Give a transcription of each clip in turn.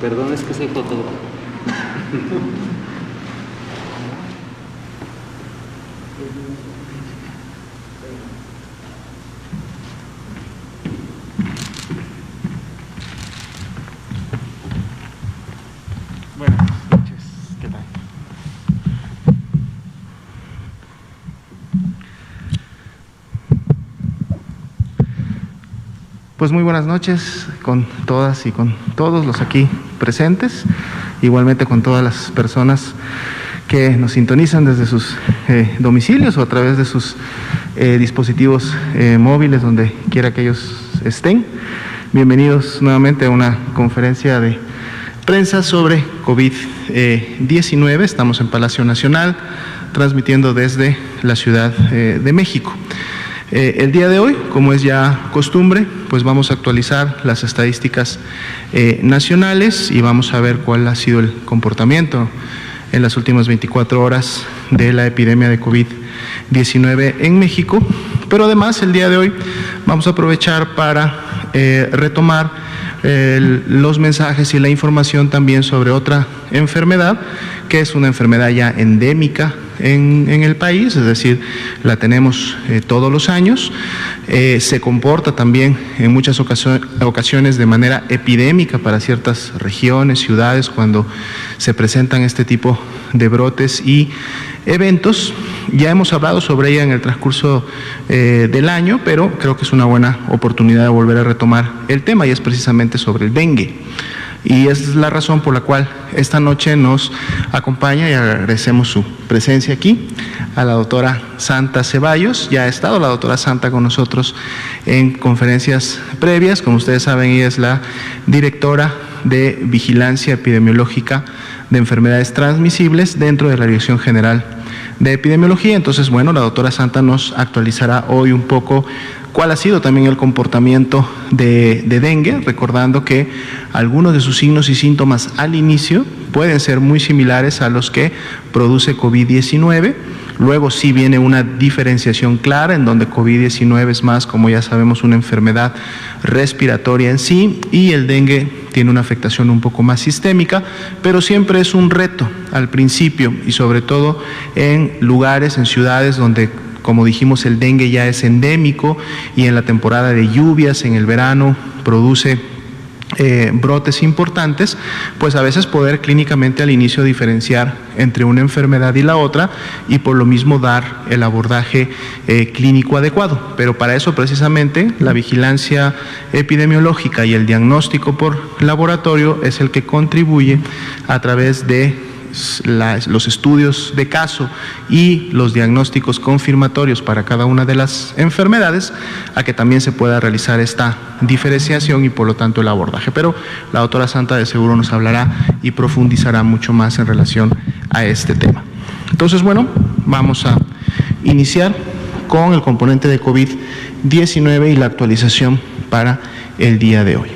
Perdón, es que soy fotógrafo. Buenas noches, ¿qué tal? Pues muy buenas noches con todas y con todos los aquí presentes, igualmente con todas las personas que nos sintonizan desde sus domicilios o a través de sus dispositivos móviles, donde quiera que ellos estén. Bienvenidos nuevamente a una conferencia de prensa sobre COVID-19. Estamos en Palacio Nacional, transmitiendo desde la Ciudad de México. El día de hoy, como es ya costumbre, pues vamos a actualizar las estadísticas nacionales y vamos a ver cuál ha sido el comportamiento en las últimas 24 horas de la epidemia de COVID-19 en México. Pero además, el día de hoy vamos a aprovechar para retomar los mensajes y la información también sobre otra enfermedad, que es una enfermedad ya endémica en el país, es decir, la tenemos todos los años, se comporta también en muchas ocasiones de manera epidémica para ciertas regiones, ciudades, cuando se presentan este tipo de brotes y eventos. Ya hemos hablado sobre ella en el transcurso del año, pero creo que es una buena oportunidad de volver a retomar el tema, y es precisamente sobre el dengue. Y es la razón por la cual esta noche nos acompaña, y agradecemos su presencia aquí, a la doctora Santa Ceballos. Ya ha estado la doctora Santa con nosotros en conferencias previas. Como ustedes saben, ella es la directora de Vigilancia Epidemiológica de Enfermedades Transmisibles dentro de la Dirección General de Epidemiología. Entonces, bueno, la doctora Santa nos actualizará hoy un poco cuál ha sido también el comportamiento de dengue, recordando que algunos de sus signos y síntomas al inicio pueden ser muy similares a los que produce COVID-19. Luego sí viene una diferenciación clara en donde COVID-19 es más, como ya sabemos, una enfermedad respiratoria en sí, y el dengue tiene una afectación un poco más sistémica, pero siempre es un reto al principio, y sobre todo en lugares, en ciudades donde, como dijimos, el dengue ya es endémico, y en la temporada de lluvias, en el verano, produce brotes importantes, pues a veces poder clínicamente al inicio diferenciar entre una enfermedad y la otra, y por lo mismo dar el abordaje clínico adecuado. Pero para eso precisamente la vigilancia epidemiológica y el diagnóstico por laboratorio es el que contribuye a través de los estudios de caso y los diagnósticos confirmatorios para cada una de las enfermedades, a que también se pueda realizar esta diferenciación y por lo tanto el abordaje. Pero la doctora Santa de seguro nos hablará y profundizará mucho más en relación a este tema. Entonces, bueno, vamos a iniciar con el componente de COVID-19 y la actualización para el día de hoy.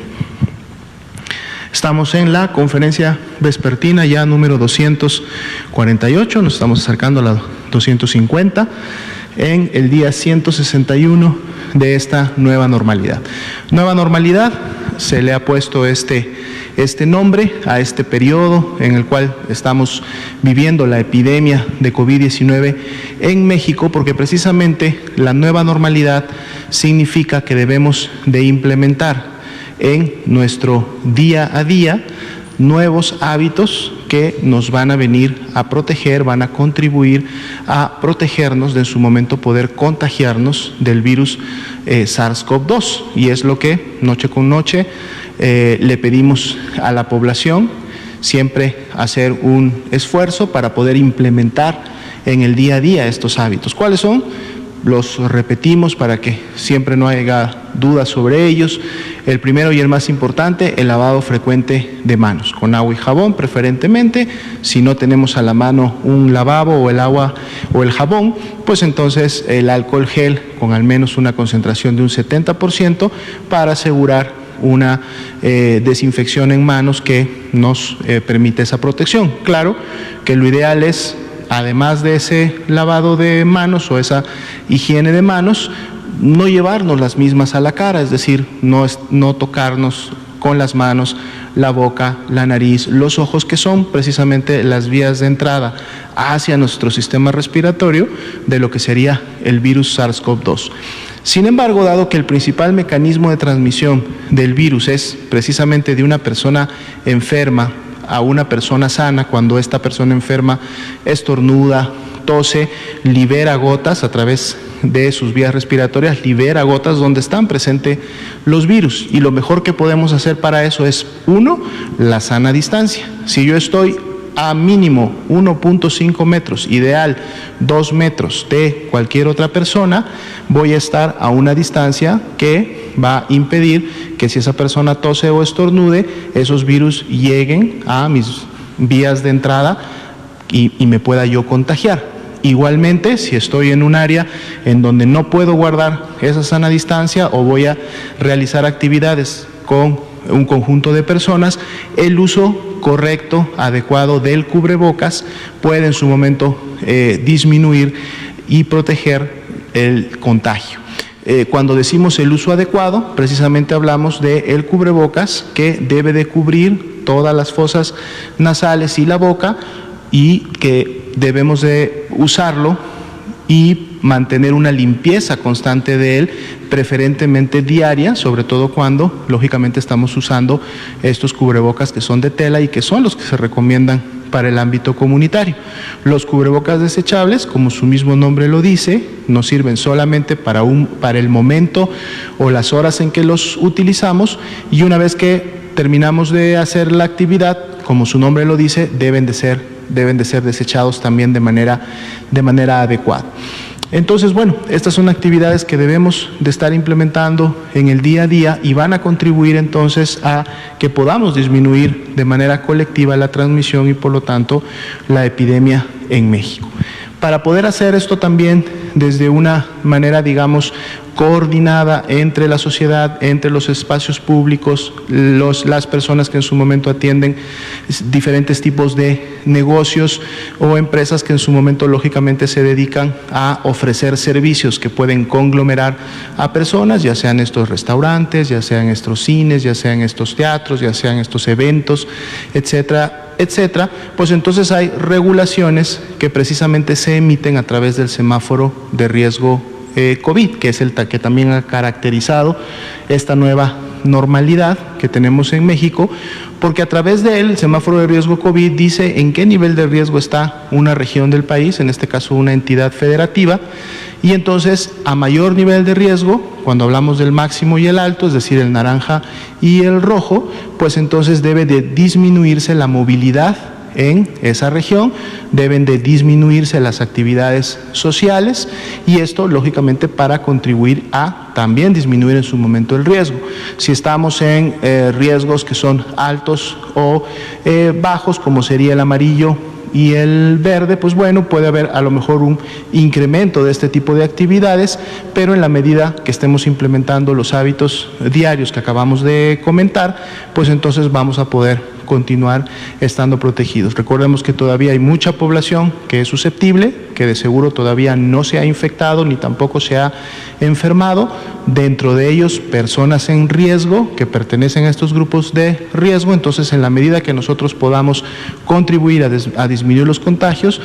Estamos en la conferencia vespertina ya número 248, nos estamos acercando a la 250, en el día 161 de esta nueva normalidad. Nueva normalidad, se le ha puesto este nombre a este periodo en el cual estamos viviendo la epidemia de COVID-19 en México, porque precisamente la nueva normalidad significa que debemos de implementar en nuestro día a día nuevos hábitos que nos van a venir a proteger, van a contribuir a protegernos de en su momento poder contagiarnos del virus SARS-CoV-2, y es lo que noche con noche le pedimos a la población, siempre hacer un esfuerzo para poder implementar en el día a día estos hábitos. ¿Cuáles son? Los repetimos para que siempre no haya dudas sobre ellos. El primero y el más importante, el lavado frecuente de manos, con agua y jabón preferentemente. Si no tenemos a la mano un lavabo o el agua o el jabón, pues entonces el alcohol gel con al menos una concentración de un 70% para asegurar una desinfección en manos que nos permite esa protección. Claro que lo ideal es, además de ese lavado de manos o esa higiene de manos, no llevarnos las mismas a la cara, es decir, no tocarnos con las manos la boca, la nariz, los ojos, que son precisamente las vías de entrada hacia nuestro sistema respiratorio de lo que sería el virus SARS-CoV-2. Sin embargo, dado que el principal mecanismo de transmisión del virus es precisamente de una persona enferma a una persona sana, cuando esta persona enferma estornuda, tose, libera gotas a través de sus vías respiratorias, libera gotas donde están presentes los virus. Y lo mejor que podemos hacer para eso es, uno, la sana distancia. Si yo estoy a mínimo 1.5 metros, ideal 2 metros de cualquier otra persona, voy a estar a una distancia que va a impedir que si esa persona tose o estornude, esos virus lleguen a mis vías de entrada y me pueda yo contagiar. Igualmente, si estoy en un área en donde no puedo guardar esa sana distancia o voy a realizar actividades con un conjunto de personas, el uso correcto, adecuado del cubrebocas puede en su momento disminuir y proteger el contagio. Cuando decimos el uso adecuado, precisamente hablamos del cubrebocas que debe de cubrir todas las fosas nasales y la boca, y que debemos de usarlo y mantener una limpieza constante de él, preferentemente diaria, sobre todo cuando lógicamente estamos usando estos cubrebocas que son de tela y que son los que se recomiendan para el ámbito comunitario. Los cubrebocas desechables, como su mismo nombre lo dice, nos sirven solamente para el momento o las horas en que los utilizamos, y una vez que terminamos de hacer la actividad, como su nombre lo dice, deben de ser desechados también de manera adecuada. Entonces, bueno, estas son actividades que debemos de estar implementando en el día a día y van a contribuir entonces a que podamos disminuir de manera colectiva la transmisión y por lo tanto la epidemia en México. Para poder hacer esto también desde una manera, digamos, coordinada entre la sociedad, entre los espacios públicos, las personas que en su momento atienden diferentes tipos de negocios o empresas que en su momento lógicamente se dedican a ofrecer servicios que pueden conglomerar a personas, ya sean estos restaurantes, ya sean estos cines, ya sean estos teatros, ya sean estos eventos, etcétera, etcétera, pues entonces hay regulaciones que precisamente se emiten a través del semáforo de riesgo COVID, que es el que también ha caracterizado esta nueva normalidad que tenemos en México, porque a través de él, el semáforo de riesgo COVID dice en qué nivel de riesgo está una región del país, en este caso una entidad federativa, y entonces a mayor nivel de riesgo, cuando hablamos del máximo y el alto, es decir, el naranja y el rojo, pues entonces debe de disminuirse la movilidad en esa región, deben de disminuirse las actividades sociales, y esto lógicamente para contribuir a también disminuir en su momento el riesgo. Si estamos en riesgos que son altos o bajos, como sería el amarillo y el verde, pues bueno, puede haber a lo mejor un incremento de este tipo de actividades, pero en la medida que estemos implementando los hábitos diarios que acabamos de comentar, pues entonces vamos a poder continuar estando protegidos. Recordemos que todavía hay mucha población que es susceptible, que de seguro todavía no se ha infectado ni tampoco se ha enfermado. Dentro de ellos, personas en riesgo que pertenecen a estos grupos de riesgo. Entonces, en la medida que nosotros podamos contribuir a disminuir los contagios,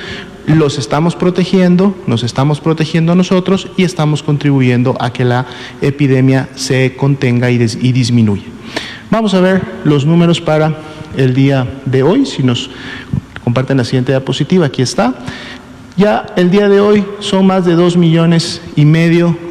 los estamos protegiendo, nos estamos protegiendo nosotros y estamos contribuyendo a que la epidemia se contenga y disminuya. Vamos a ver los números para el día de hoy. Si nos comparten la siguiente diapositiva, aquí está. Ya el día de hoy son más de 2,5 millones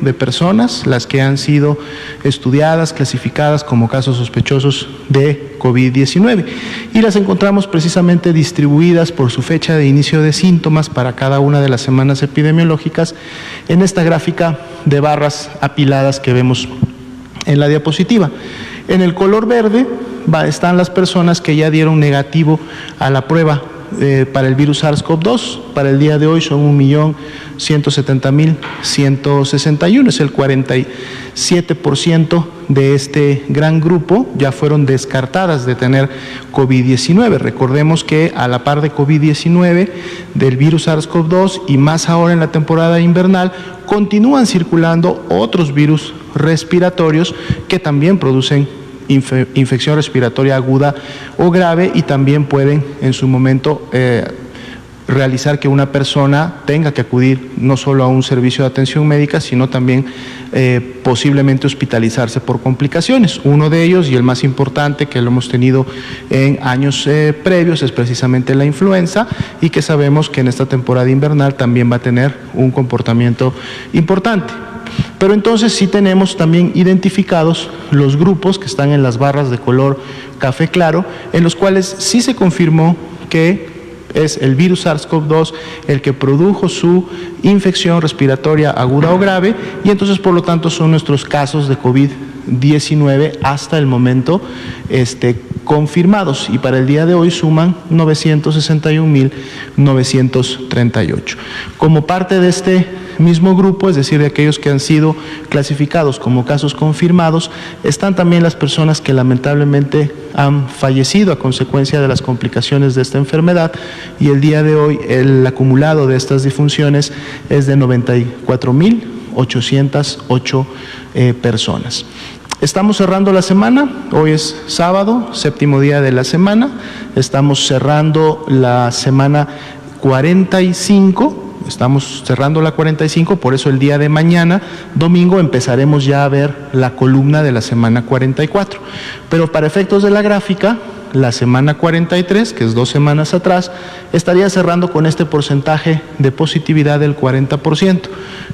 de personas las que han sido estudiadas, clasificadas como casos sospechosos de COVID-19, y las encontramos precisamente distribuidas por su fecha de inicio de síntomas para cada una de las semanas epidemiológicas en esta gráfica de barras apiladas que vemos en la diapositiva. En el color verde están las personas que ya dieron negativo a la prueba para el virus SARS-CoV-2. Para el día de hoy son 1.170.161, es el 47% de este gran grupo ya fueron descartadas de tener COVID-19. Recordemos que a la par de COVID-19, del virus SARS-CoV-2 y más ahora en la temporada invernal, continúan circulando otros virus respiratorios que también producen infección respiratoria aguda o grave, y también pueden en su momento realizar que una persona tenga que acudir no solo a un servicio de atención médica, sino también posiblemente hospitalizarse por complicaciones. Uno de ellos, y el más importante, que lo hemos tenido en años previos, es precisamente la influenza, y que sabemos que en esta temporada invernal también va a tener un comportamiento importante. Pero entonces sí tenemos también identificados los grupos que están en las barras de color café claro, en los cuales sí se confirmó que es el virus SARS-CoV-2 el que produjo su infección respiratoria aguda o grave, y entonces por lo tanto son nuestros casos de COVID-19 hasta el momento confirmados, y para el día de hoy suman 961.938. Como parte de este mismo grupo, es decir, de aquellos que han sido clasificados como casos confirmados, están también las personas que lamentablemente han fallecido a consecuencia de las complicaciones de esta enfermedad, y el día de hoy el acumulado de estas defunciones es de 94.808 personas. Estamos cerrando la semana, hoy es sábado, séptimo día de la semana, estamos cerrando la semana 45. Estamos cerrando la 45, por eso el día de mañana, domingo, empezaremos ya a ver la columna de la semana 44. Pero para efectos de la gráfica, la semana 43, que es 2 semanas atrás, estaría cerrando con este porcentaje de positividad del 40%,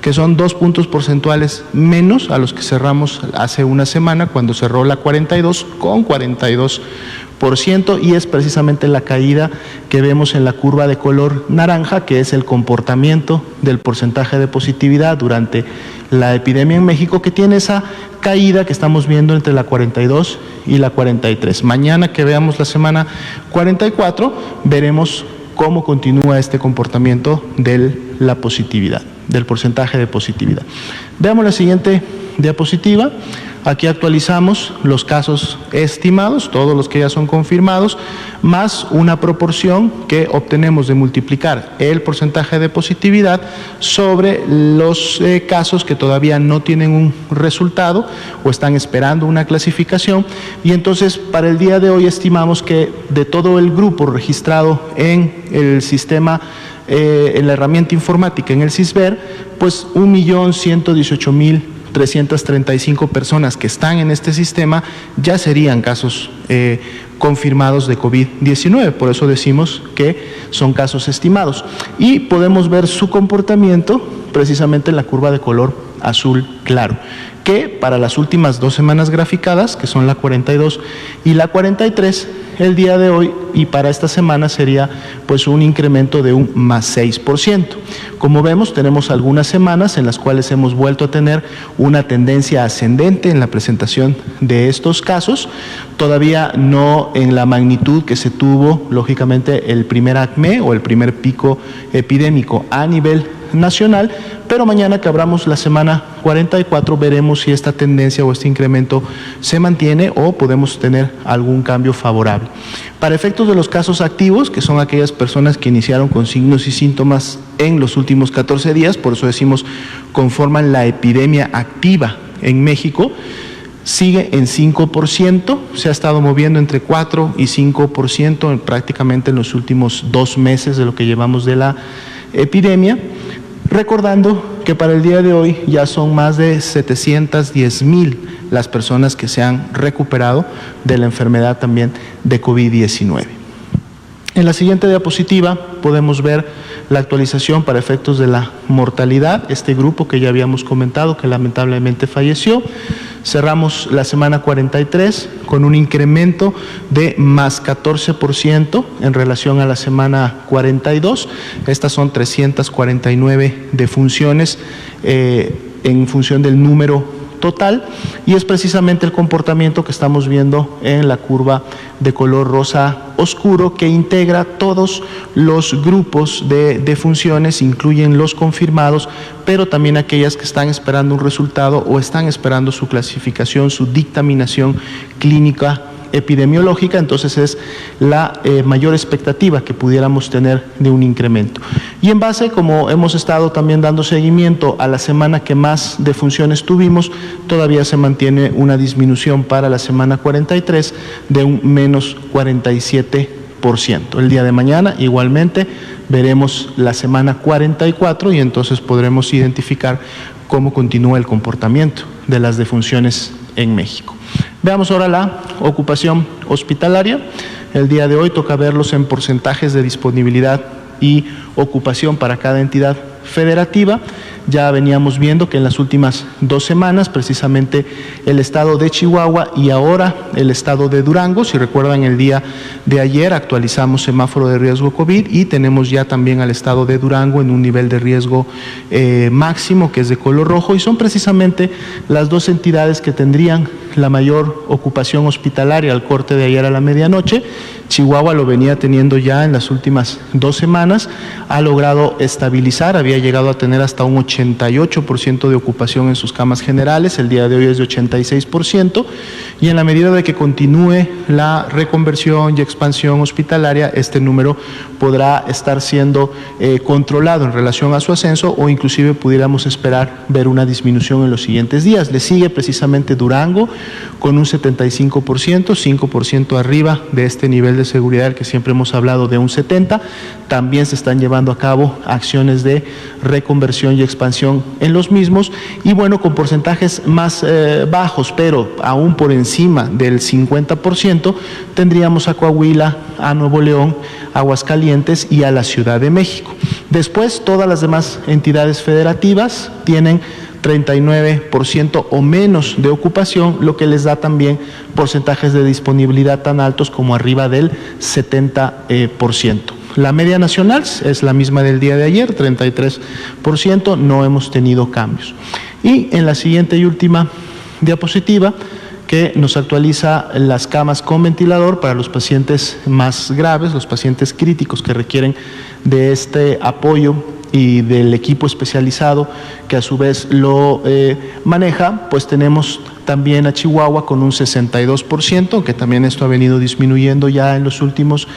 que son 2 puntos porcentuales menos a los que cerramos hace una semana, cuando cerró la 42 con 42%, y es precisamente la caída que vemos en la curva de color naranja, que es el comportamiento del porcentaje de positividad durante la epidemia en México, que tiene esa caída que estamos viendo entre la 42 y la 43. Mañana que veamos la semana 44, veremos cómo continúa este comportamiento de la positividad, del porcentaje de positividad. Veamos la siguiente diapositiva. Aquí actualizamos los casos estimados, todos los que ya son confirmados, más una proporción que obtenemos de multiplicar el porcentaje de positividad sobre los casos que todavía no tienen un resultado o están esperando una clasificación. Y entonces para el día de hoy estimamos que de todo el grupo registrado en el sistema, en la herramienta informática, en el CISBER, pues 1.118.335 personas que están en este sistema ya serían casos confirmados de COVID-19, por eso decimos que son casos estimados. Y podemos ver su comportamiento precisamente en la curva de color azul claro, que para las últimas 2 semanas graficadas, que son la 42 y la 43, el día de hoy y para esta semana sería pues un incremento de un más 6%. Como vemos, tenemos algunas semanas en las cuales hemos vuelto a tener una tendencia ascendente en la presentación de estos casos, todavía no en la magnitud que se tuvo, lógicamente, el primer acme o el primer pico epidémico a nivel nacional, pero mañana que abramos la semana 44 veremos si esta tendencia o este incremento se mantiene o podemos tener algún cambio favorable. Para efectos de los casos activos, que son aquellas personas que iniciaron con signos y síntomas en los últimos 14 días, por eso decimos conforman la epidemia activa en México, sigue en 5%, se ha estado moviendo entre 4 y 5% prácticamente en los últimos 2 meses de lo que llevamos de la epidemia, recordando que para el día de hoy ya son más de 710,000 las personas que se han recuperado de la enfermedad también de COVID-19. En la siguiente diapositiva podemos ver la actualización para efectos de la mortalidad, este grupo que ya habíamos comentado que lamentablemente falleció. Cerramos la semana 43 con un incremento de más 14% en relación a la semana 42. Estas son 349 defunciones en función del número total, y es precisamente el comportamiento que estamos viendo en la curva de color rosa oscuro, que integra todos los grupos de defunciones, incluyen los confirmados, pero también aquellas que están esperando un resultado o están esperando su clasificación, su dictaminación clínica epidemiológica, entonces es la mayor expectativa que pudiéramos tener de un incremento. Y en base, como hemos estado también dando seguimiento a la semana que más defunciones tuvimos, todavía se mantiene una disminución para la semana 43 de un menos 47%. El día de mañana igualmente veremos la semana 44 y entonces podremos identificar cómo continúa el comportamiento de las defunciones en México. Veamos ahora la ocupación hospitalaria. El día de hoy toca verlos en porcentajes de disponibilidad y ocupación para cada entidad federativa. Ya veníamos viendo que en las últimas 2 semanas, precisamente el estado de Chihuahua y ahora el estado de Durango, si recuerdan el día de ayer actualizamos semáforo de riesgo COVID y tenemos ya también al estado de Durango en un nivel de riesgo máximo que es de color rojo, y son precisamente las 2 entidades que tendrían la mayor ocupación hospitalaria al corte de ayer a la medianoche. Chihuahua lo venía teniendo ya en las últimas 2 semanas, ha logrado estabilizar, había llegado a tener hasta un 88% de ocupación en sus camas generales, el día de hoy es de 86%, y en la medida de que continúe la reconversión y expansión hospitalaria, este número podrá estar siendo controlado en relación a su ascenso, o inclusive pudiéramos esperar ver una disminución en los siguientes días. Le sigue precisamente Durango con un 75%, 5% arriba de este nivel de seguridad del que siempre hemos hablado de un 70%. También se están llevando a cabo acciones de reconversión y expansión en los mismos, y bueno, con porcentajes más bajos, pero aún por encima del 50%, tendríamos a Coahuila, a Nuevo León, Aguascalientes y a la Ciudad de México. Después, todas las demás entidades federativas tienen 39% o menos de ocupación, lo que les da también porcentajes de disponibilidad tan altos como arriba del 70%. La media nacional es la misma del día de ayer, 33%, no hemos tenido cambios. Y en la siguiente y última diapositiva, que nos actualiza las camas con ventilador para los pacientes más graves, los pacientes críticos que requieren de este apoyo y del equipo especializado que a su vez lo maneja, pues tenemos también a Chihuahua con un 62%, que también esto ha venido disminuyendo ya en los últimos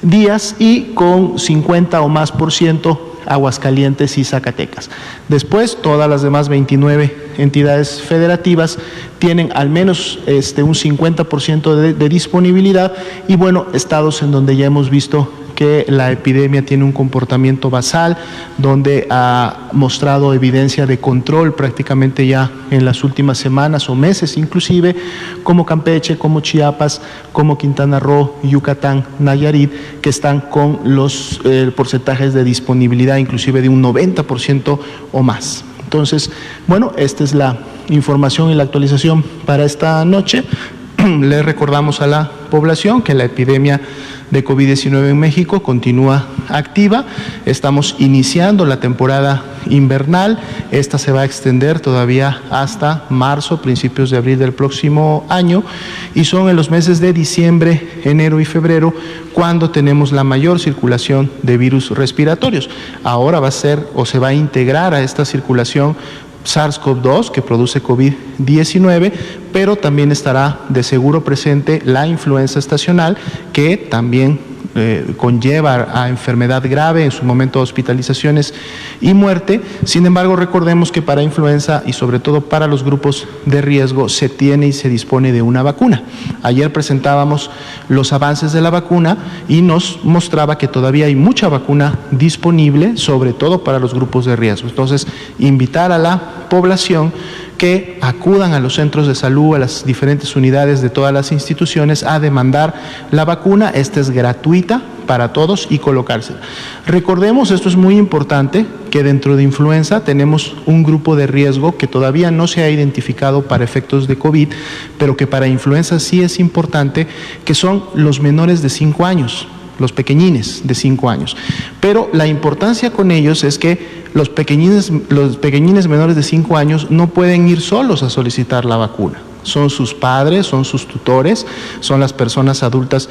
días, y con 50 o más por ciento Aguascalientes y Zacatecas. Después, todas las demás 29 entidades federativas tienen al menos un 50% de disponibilidad, y bueno, estados en donde ya hemos visto que la epidemia tiene un comportamiento basal, donde ha mostrado evidencia de control prácticamente ya en las últimas semanas o meses inclusive, como Campeche, como Chiapas, como Quintana Roo, Yucatán, Nayarit, que están con los porcentajes de disponibilidad inclusive de un 90% o más. Entonces, bueno, esta es la información y la actualización para esta noche. Le recordamos a la población que la epidemia de COVID-19 en México continúa activa. Estamos iniciando la temporada invernal. Esta se va a extender todavía hasta marzo, principios de abril del próximo año, y son en los meses de diciembre, enero y febrero cuando tenemos la mayor circulación de virus respiratorios. Ahora va a ser o se va a integrar a esta circulación SARS-CoV-2 que produce COVID-19, pero también estará de seguro presente la influenza estacional, que también conlleva a enfermedad grave, en su momento hospitalizaciones y muerte. Sin embargo, recordemos que para influenza y sobre todo para los grupos de riesgo se tiene y se dispone de una vacuna. Ayer presentábamos los avances de la vacuna y nos mostraba que todavía hay mucha vacuna disponible, sobre todo para los grupos de riesgo. Entonces, invitar a la población que acudan a los centros de salud, a las diferentes unidades de todas las instituciones a demandar la vacuna. Esta es gratuita para todos y colocársela. Recordemos, esto es muy importante, que dentro de influenza tenemos un grupo de riesgo que todavía no se ha identificado para efectos de COVID, pero que para influenza sí es importante, que son los menores de 5 años. Los pequeñines de 5 años. Pero la importancia con ellos es que los pequeñines menores de 5 años no pueden ir solos a solicitar la vacuna. Son sus padres, son sus tutores, son las personas adultas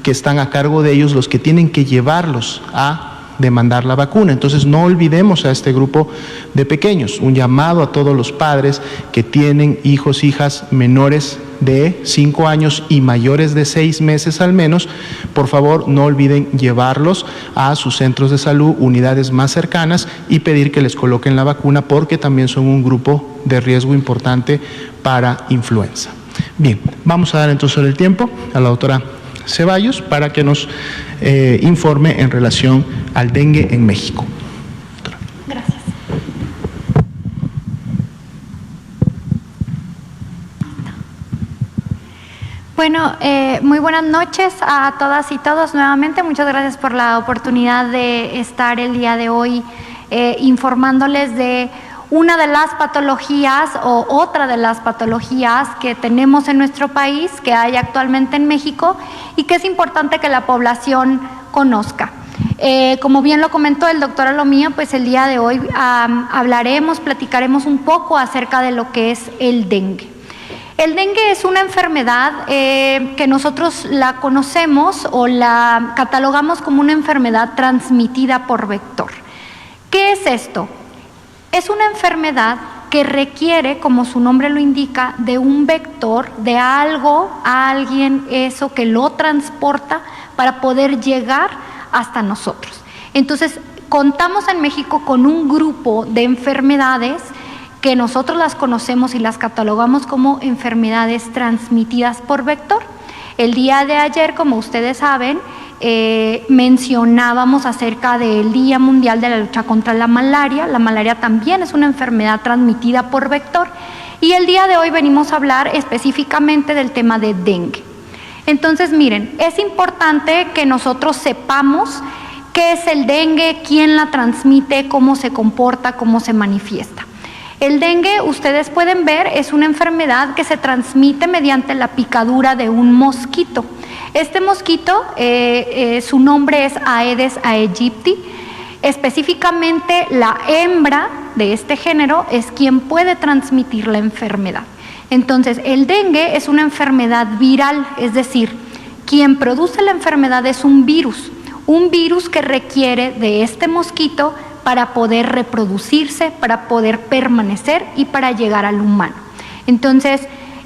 que están a cargo de ellos los que tienen que llevarlos a demandar la vacuna. Entonces no olvidemos a este grupo de pequeños. Un llamado a todos los padres que tienen hijos, hijas menores de 5 años y mayores de 6 meses al menos, por favor no olviden llevarlos a sus centros de salud, unidades más cercanas, y pedir que les coloquen la vacuna, porque también son un grupo de riesgo importante para influenza. Bien, vamos a dar entonces el tiempo a la doctora Ceballos para que nos informe en relación al dengue en México. Gracias. Bueno, muy buenas noches a todas y todos nuevamente. Muchas gracias por la oportunidad de estar el día de hoy informándoles de una de las patologías o otra de las patologías que tenemos en nuestro país, que hay actualmente en México y que es importante que la población conozca. Como bien lo comentó el doctor Alomía, pues el día de hoy platicaremos un poco acerca de lo que es el dengue. El dengue es una enfermedad que nosotros la conocemos o la catalogamos como una enfermedad transmitida por vector. ¿Qué es esto? Es una enfermedad que requiere, como su nombre lo indica, de un vector, de algo, a alguien, eso que lo transporta para poder llegar hasta nosotros. Entonces, contamos en México con un grupo de enfermedades que nosotros las conocemos y las catalogamos como enfermedades transmitidas por vector. El día de ayer, como ustedes saben, mencionábamos acerca del Día Mundial de la Lucha contra la Malaria. La malaria también es una enfermedad transmitida por vector, y el día de hoy venimos a hablar específicamente del tema de dengue. Entonces, miren, es importante que nosotros sepamos qué es el dengue, quién la transmite, cómo se comporta, cómo se manifiesta. El dengue, ustedes pueden ver, es una enfermedad que se transmite mediante la picadura de un mosquito. Este mosquito, su nombre es Aedes aegypti. Específicamente, la hembra de este género es quien puede transmitir la enfermedad. Entonces, el dengue es una enfermedad viral, es decir, quien produce la enfermedad es un virus que requiere de este mosquito para poder reproducirse, para poder permanecer y para llegar al humano. Entonces,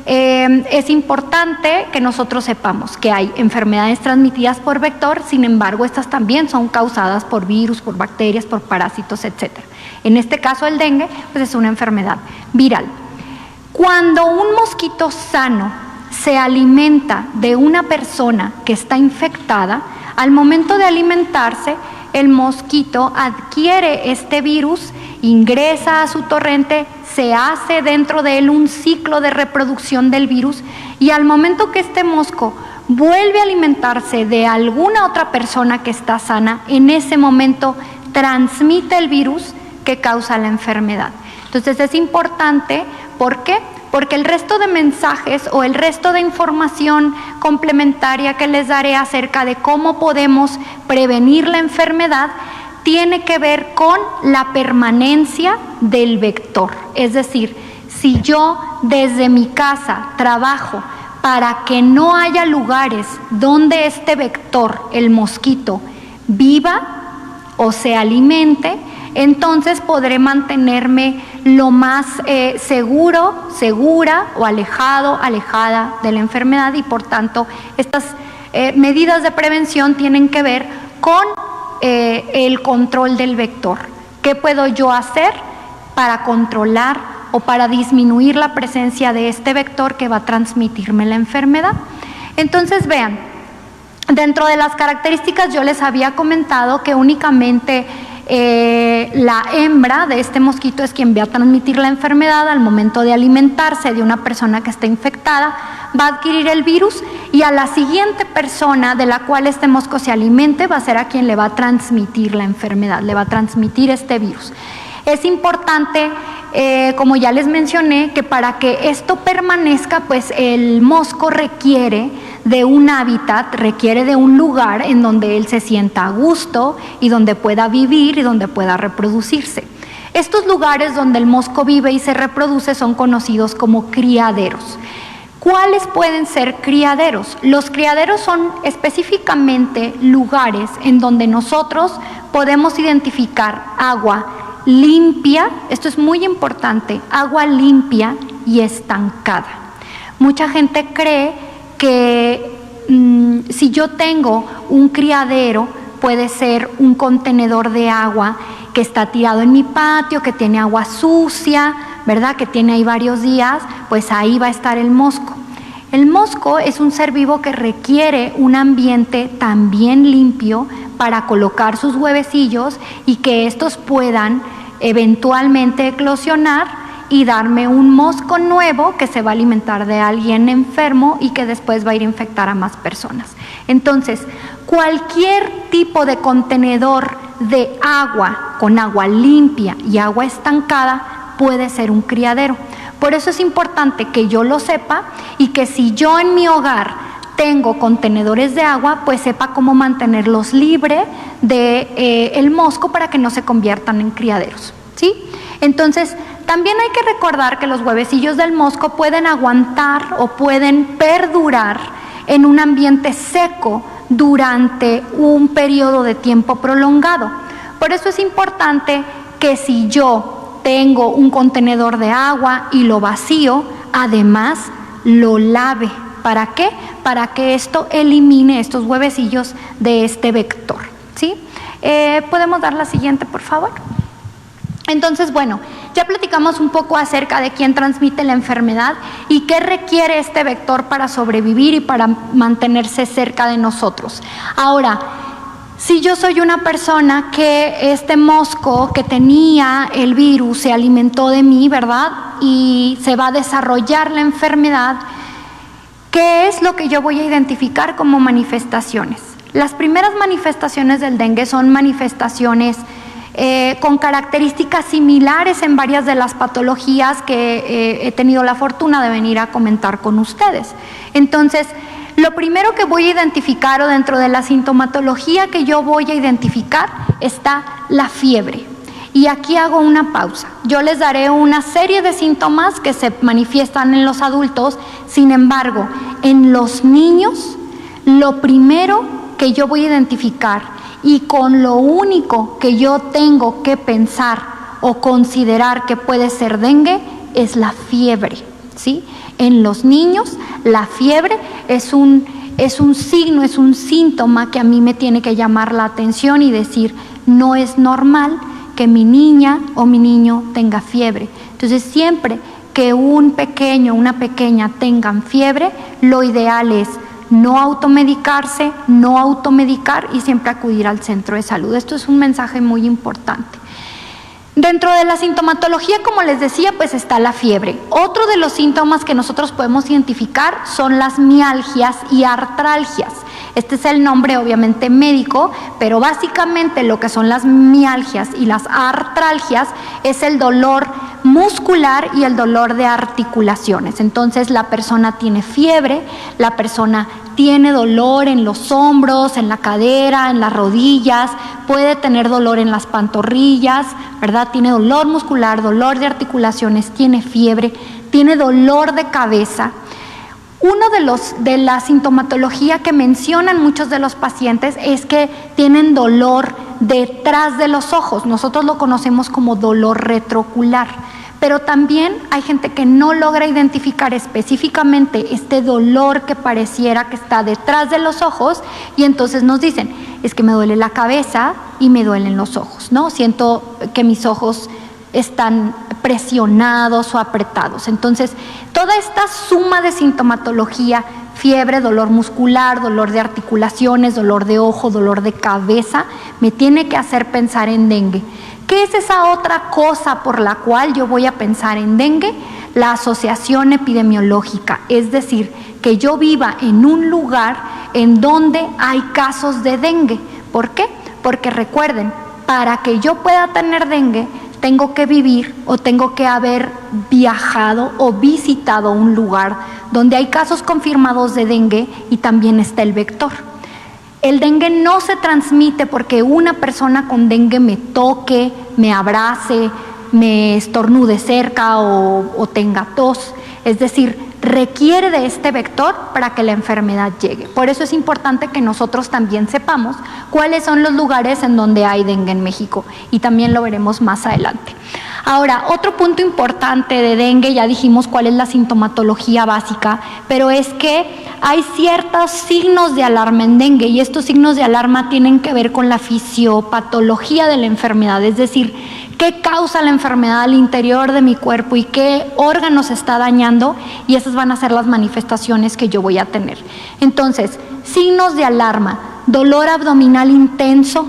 es importante que nosotros sepamos que hay enfermedades transmitidas por vector, sin embargo, estas también son causadas por virus, por bacterias, por parásitos, etc. En este caso, el dengue, pues es una enfermedad viral. Cuando un mosquito sano se alimenta de una persona que está infectada, al momento de alimentarse, el mosquito adquiere este virus, ingresa a su torrente, se hace dentro de él un ciclo de reproducción del virus, y al momento que este mosco vuelve a alimentarse de alguna otra persona que está sana, en ese momento transmite el virus que causa la enfermedad. Entonces es importante, ¿por qué? Porque el resto de mensajes o el resto de información complementaria que les daré acerca de cómo podemos prevenir la enfermedad tiene que ver con la permanencia del vector. Es decir, si yo desde mi casa trabajo para que no haya lugares donde este vector, el mosquito, viva o se alimente, entonces podré mantenerme lo más segura o alejada de la enfermedad, y por tanto estas medidas de prevención tienen que ver con el control del vector. ¿Qué puedo yo hacer para controlar o para disminuir la presencia de este vector que va a transmitirme la enfermedad? Entonces, vean, dentro de las características yo les había comentado que únicamente la hembra de este mosquito es quien va a transmitir la enfermedad. Al momento de alimentarse de una persona que está infectada, va a adquirir el virus, y a la siguiente persona de la cual este mosco se alimente va a ser a quien le va a transmitir la enfermedad, le va a transmitir este virus. Es importante, como ya les mencioné, que para que esto permanezca, pues el mosco requiere de un hábitat, requiere de un lugar en donde él se sienta a gusto y donde pueda vivir y donde pueda reproducirse. Estos lugares donde el mosco vive y se reproduce son conocidos como criaderos. ¿Cuáles pueden ser criaderos? Los criaderos son específicamente lugares en donde nosotros podemos identificar agua limpia, esto es muy importante, agua limpia y estancada. Mucha gente cree que si yo tengo un criadero, puede ser un contenedor de agua que está tirado en mi patio, que tiene agua sucia, ¿verdad? Que tiene ahí varios días, pues ahí va a estar el mosco. El mosco es un ser vivo que requiere un ambiente también limpio para colocar sus huevecillos y que estos puedan eventualmente eclosionar y darme un mosco nuevo que se va a alimentar de alguien enfermo y que después va a ir a infectar a más personas. Entonces, cualquier tipo de contenedor de agua con agua limpia y agua estancada puede ser un criadero. Por eso es importante que yo lo sepa y que si yo en mi hogar tengo contenedores de agua, pues sepa cómo mantenerlos libres de el mosco para que no se conviertan en criaderos, ¿sí? Entonces, también hay que recordar que los huevecillos del mosco pueden aguantar o pueden perdurar en un ambiente seco durante un periodo de tiempo prolongado. Por eso es importante que si yo tengo un contenedor de agua y lo vacío, además lo lave. ¿Para qué? Para que esto elimine estos huevecillos de este vector, ¿sí? ¿Podemos dar la siguiente, por favor? Entonces, bueno, ya platicamos un poco acerca de quién transmite la enfermedad y qué requiere este vector para sobrevivir y para mantenerse cerca de nosotros. Ahora, si yo soy una persona que este mosco que tenía el virus se alimentó de mí, ¿verdad? Y se va a desarrollar la enfermedad, ¿qué es lo que yo voy a identificar como manifestaciones? Las primeras manifestaciones del dengue son manifestaciones con características similares en varias de las patologías que he tenido la fortuna de venir a comentar con ustedes. Entonces, lo primero que voy a identificar o dentro de la sintomatología que yo voy a identificar está la fiebre. Y aquí hago una pausa. Yo les daré una serie de síntomas que se manifiestan en los adultos, sin embargo, en los niños, lo primero que yo voy a identificar y con lo único que yo tengo que pensar o considerar que puede ser dengue es la fiebre, ¿sí? En los niños, la fiebre es un signo, es un síntoma que a mí me tiene que llamar la atención y decir, no es normal que mi niña o mi niño tenga fiebre. Entonces, siempre que un pequeño, una pequeña tengan fiebre, lo ideal es no automedicarse, no automedicar y siempre acudir al centro de salud. Esto es un mensaje muy importante. Dentro de la sintomatología, como les decía, pues está la fiebre. Otro de los síntomas que nosotros podemos identificar son las mialgias y artralgias. Este es el nombre obviamente médico, pero básicamente lo que son las mialgias y las artralgias es el dolor muscular y el dolor de articulaciones. Entonces la persona tiene fiebre, la persona tiene dolor en los hombros, en la cadera, en las rodillas, puede tener dolor en las pantorrillas, ¿verdad? Tiene dolor muscular, dolor de articulaciones, tiene fiebre, tiene dolor de cabeza. Uno de la sintomatología que mencionan muchos de los pacientes es que tienen dolor detrás de los ojos. Nosotros lo conocemos como dolor retroocular, pero también hay gente que no logra identificar específicamente este dolor que pareciera que está detrás de los ojos y entonces nos dicen, es que me duele la cabeza y me duelen los ojos, ¿no? Siento que mis ojos están presionados o apretados. Entonces, toda esta suma de sintomatología, fiebre, dolor muscular, dolor de articulaciones, dolor de ojo, dolor de cabeza, me tiene que hacer pensar en dengue. ¿Qué es esa otra cosa por la cual yo voy a pensar en dengue? La asociación epidemiológica, es decir, que yo viva en un lugar en donde hay casos de dengue. ¿Por qué? Porque recuerden, para que yo pueda tener dengue, tengo que vivir o tengo que haber viajado o visitado un lugar donde hay casos confirmados de dengue y también está el vector. El dengue no se transmite porque una persona con dengue me toque, me abrace, me estornude cerca o tenga tos. Es decir, requiere de este vector para que la enfermedad llegue. Por eso es importante que nosotros también sepamos cuáles son los lugares en donde hay dengue en México, y también lo veremos más adelante. Ahora, otro punto importante de dengue, ya dijimos cuál es la sintomatología básica, pero es que hay ciertos signos de alarma en dengue, y estos signos de alarma tienen que ver con la fisiopatología de la enfermedad, es decir, qué causa la enfermedad al interior de mi cuerpo y qué órganos está dañando, y esas van a ser las manifestaciones que yo voy a tener. Entonces, signos de alarma: dolor abdominal intenso,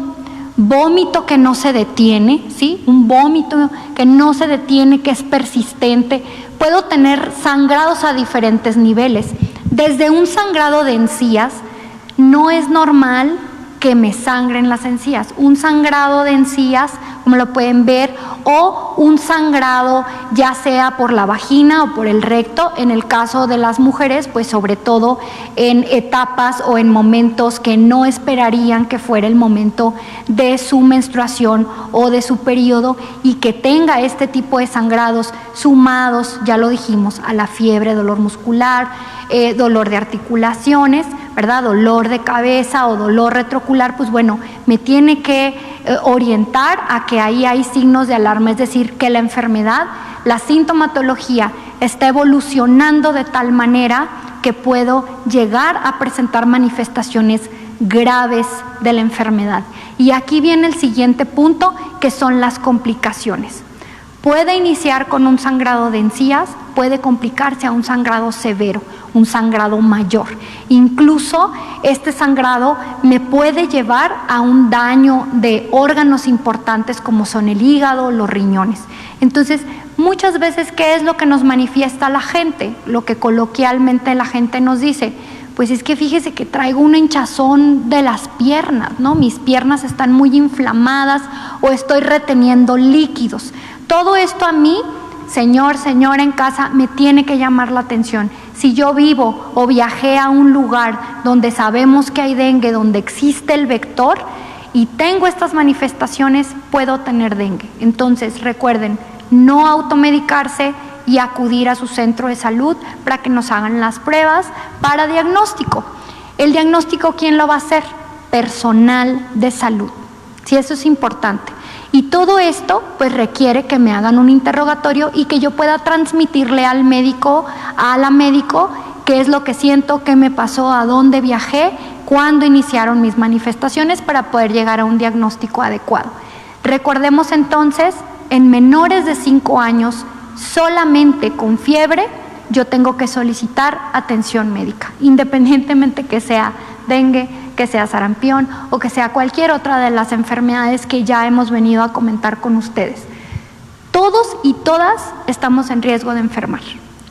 vómito que no se detiene, ¿sí? Un vómito que no se detiene, que es persistente. Puedo tener sangrados a diferentes niveles. Desde un sangrado de encías, no es normal que me sangren las encías. Un sangrado de encías, como lo pueden ver, o un sangrado ya sea por la vagina o por el recto. En el caso de las mujeres, pues sobre todo en etapas o en momentos que no esperarían que fuera el momento de su menstruación o de su periodo, y que tenga este tipo de sangrados sumados, ya lo dijimos, a la fiebre, dolor muscular, dolor de articulaciones, ¿verdad? Dolor de cabeza o dolor retroocular, pues bueno, me tiene que orientar a que ahí hay signos de alarma, es decir, que la enfermedad, la sintomatología está evolucionando de tal manera que puedo llegar a presentar manifestaciones graves de la enfermedad. Y aquí viene el siguiente punto, que son las complicaciones. Puede iniciar con un sangrado de encías, puede complicarse a un sangrado severo, un sangrado mayor. Incluso este sangrado me puede llevar a un daño de órganos importantes como son el hígado, los riñones. Entonces, muchas veces, ¿qué es lo que nos manifiesta la gente? Lo que coloquialmente la gente nos dice: pues es que fíjese que traigo una hinchazón de las piernas, ¿no? Mis piernas están muy inflamadas o estoy reteniendo líquidos. Todo esto a mí, señor, señora en casa, me tiene que llamar la atención. Si yo vivo o viajé a un lugar donde sabemos que hay dengue, donde existe el vector, y tengo estas manifestaciones, puedo tener dengue. Entonces, recuerden, no automedicarse y acudir a su centro de salud para que nos hagan las pruebas para diagnóstico. El diagnóstico, ¿quién lo va a hacer? Personal de salud. Sí, eso es importante. Y todo esto pues requiere que me hagan un interrogatorio y que yo pueda transmitirle al médico, a la médico, qué es lo que siento, qué me pasó, a dónde viajé, cuándo iniciaron mis manifestaciones, para poder llegar a un diagnóstico adecuado. Recordemos entonces, en menores de 5 años, solamente con fiebre, yo tengo que solicitar atención médica, independientemente que sea dengue, que sea sarampión o que sea cualquier otra de las enfermedades que ya hemos venido a comentar con ustedes. Todos y todas estamos en riesgo de enfermar.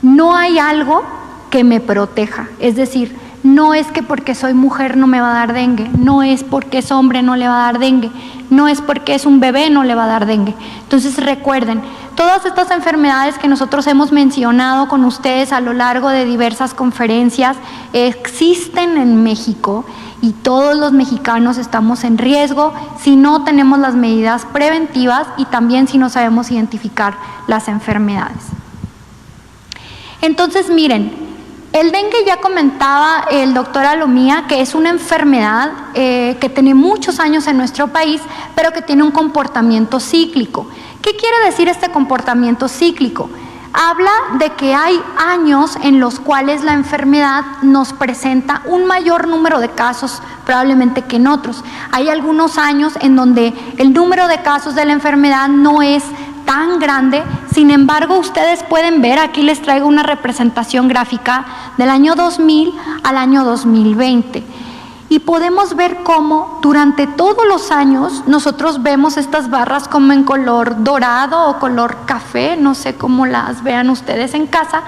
No hay algo que me proteja, es decir, no es que porque soy mujer no me va a dar dengue, no es porque es hombre no le va a dar dengue, no es porque es un bebé no le va a dar dengue. Entonces recuerden, todas estas enfermedades que nosotros hemos mencionado con ustedes a lo largo de diversas conferencias existen en México, y todos los mexicanos estamos en riesgo si no tenemos las medidas preventivas y también si no sabemos identificar las enfermedades. Entonces miren, el dengue, ya comentaba el doctor Alomía, que es una enfermedad que tiene muchos años en nuestro país, pero que tiene un comportamiento cíclico. ¿Qué quiere decir este comportamiento cíclico? Habla de que hay años en los cuales la enfermedad nos presenta un mayor número de casos probablemente que en otros. Hay algunos años en donde el número de casos de la enfermedad no es tan grande, sin embargo ustedes pueden ver, aquí les traigo una representación gráfica del año 2000 al año 2020. Y podemos ver cómo durante todos los años nosotros vemos estas barras como en color dorado o color café, no sé cómo las vean ustedes en casa,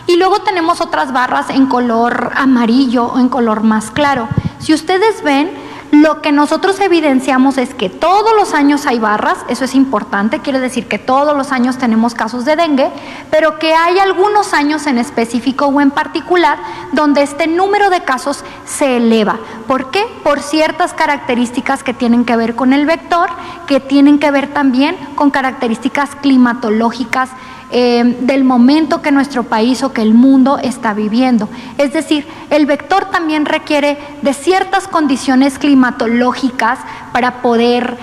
y luego tenemos otras barras en color amarillo o en color más claro. Si ustedes ven, lo que nosotros evidenciamos es que todos los años hay barras, eso es importante, quiere decir que todos los años tenemos casos de dengue, pero que hay algunos años en específico o en particular donde este número de casos se eleva. ¿Por qué? Por ciertas características que tienen que ver con el vector, que tienen que ver también con características climatológicas del momento que nuestro país o que el mundo está viviendo. Es decir, el vector también requiere de ciertas condiciones climatológicas climatológicas para poder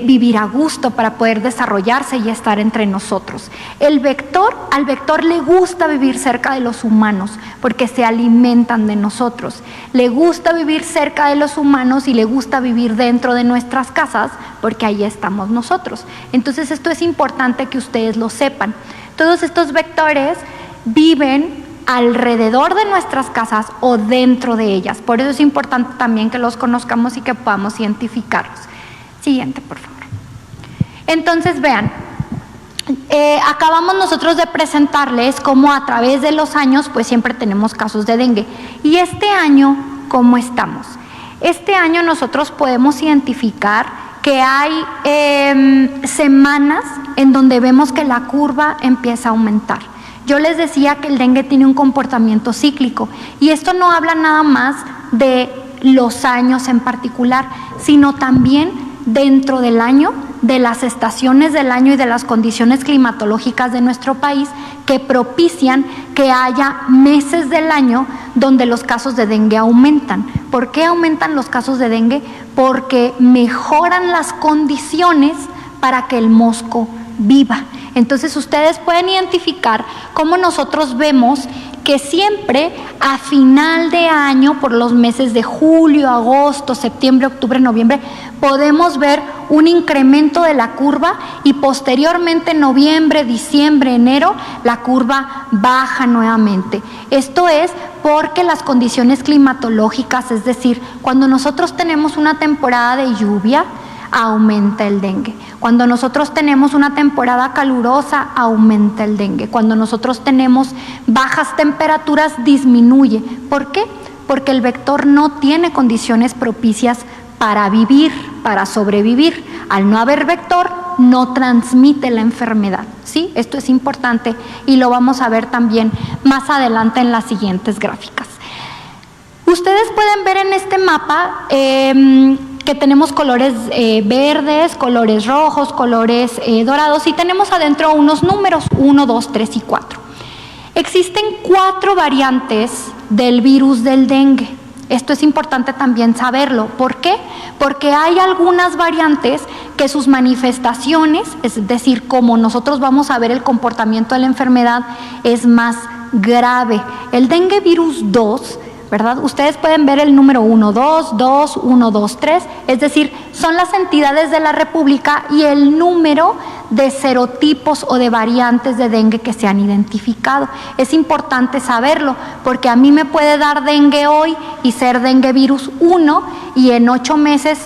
vivir a gusto, para poder desarrollarse y estar entre nosotros. Al vector le gusta vivir cerca de los humanos porque se alimentan de nosotros. Le gusta vivir cerca de los humanos y le gusta vivir dentro de nuestras casas porque ahí estamos nosotros. Entonces esto es importante que ustedes lo sepan. Todos estos vectores viven alrededor de nuestras casas o dentro de ellas. Por eso es importante también que los conozcamos y que podamos identificarlos. Siguiente, por favor. Entonces, vean, acabamos nosotros de presentarles cómo a través de los años, pues siempre tenemos casos de dengue. Y este año, ¿cómo estamos? Este año nosotros podemos identificar que hay semanas en donde vemos que la curva empieza a aumentar. Yo les decía que el dengue tiene un comportamiento cíclico y esto no habla nada más de los años en particular, sino también dentro del año, de las estaciones del año y de las condiciones climatológicas de nuestro país que propician que haya meses del año donde los casos de dengue aumentan. ¿Por qué aumentan los casos de dengue? Porque mejoran las condiciones para que el mosco viva. Entonces ustedes pueden identificar cómo nosotros vemos que siempre a final de año, por los meses de julio, agosto, septiembre, octubre, noviembre, podemos ver un incremento de la curva y posteriormente en noviembre, diciembre, enero, la curva baja nuevamente. Esto es porque las condiciones climatológicas, es decir, cuando nosotros tenemos una temporada de lluvia, aumenta el dengue. Cuando nosotros tenemos una temporada calurosa, aumenta el dengue. Cuando nosotros tenemos bajas temperaturas, disminuye. ¿Por qué? Porque el vector no tiene condiciones propicias para vivir, para sobrevivir. Al no haber vector, no transmite la enfermedad. ¿Sí? Esto es importante y lo vamos a ver también más adelante en las siguientes gráficas. Ustedes pueden ver en este mapa que tenemos colores verdes, colores rojos, colores dorados y tenemos adentro unos números, 1, 2, 3 y 4. Existen 4 variantes del virus del dengue. Esto es importante también saberlo. ¿Por qué? Porque hay algunas variantes que sus manifestaciones, es decir, como nosotros vamos a ver el comportamiento de la enfermedad, es más grave. El dengue virus 2, ¿verdad? Ustedes pueden ver el número 1, 2, 2, 1, 2, 3, es decir, son las entidades de la República y el número de serotipos o de variantes de dengue que se han identificado. Es importante saberlo porque a mí me puede dar dengue hoy y ser dengue virus 1 y en 8 meses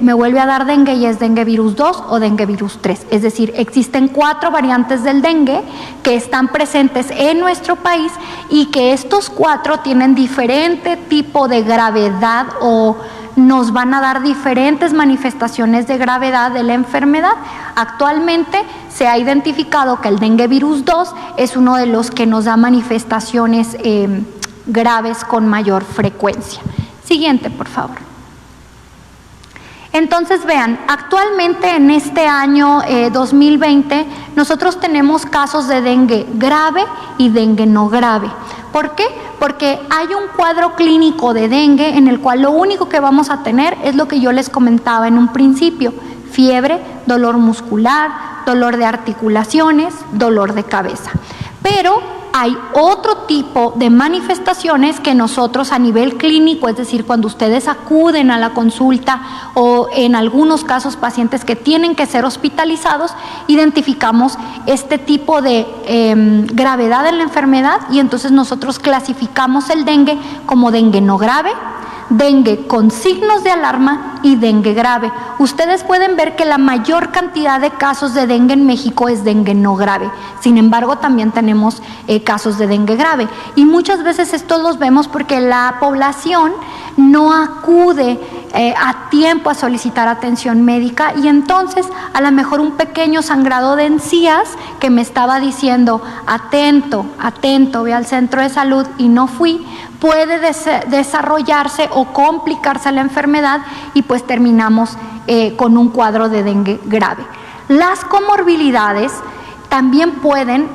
me vuelve a dar dengue y es dengue virus 2 o dengue virus 3. Es decir, existen 4 variantes del dengue que están presentes en nuestro país y que estos 4 tienen diferente tipo de gravedad o nos van a dar diferentes manifestaciones de gravedad de la enfermedad. Actualmente se ha identificado que el dengue virus 2 es uno de los que nos da manifestaciones graves con mayor frecuencia. Siguiente, por favor. Entonces vean, actualmente en este año 2020 nosotros tenemos casos de dengue grave y dengue no grave. ¿Por qué? Porque hay un cuadro clínico de dengue en el cual lo único que vamos a tener es lo que yo les comentaba en un principio: fiebre, dolor muscular, dolor de articulaciones, dolor de cabeza. Pero hay otro tipo de manifestaciones que nosotros a nivel clínico, es decir, cuando ustedes acuden a la consulta o en algunos casos pacientes que tienen que ser hospitalizados, identificamos este tipo de gravedad en la enfermedad y entonces nosotros clasificamos el dengue como dengue no grave, dengue con signos de alarma y dengue grave. Ustedes pueden ver que la mayor cantidad de casos de dengue en México es dengue no grave. Sin embargo, también tenemos casos de dengue grave. Y muchas veces estos los vemos porque la población no acude a tiempo a solicitar atención médica y entonces a lo mejor un pequeño sangrado de encías que me estaba diciendo atento, atento, ve al centro de salud y no fui, puede desarrollarse o complicarse la enfermedad y pues terminamos con un cuadro de dengue grave. Las comorbilidades también pueden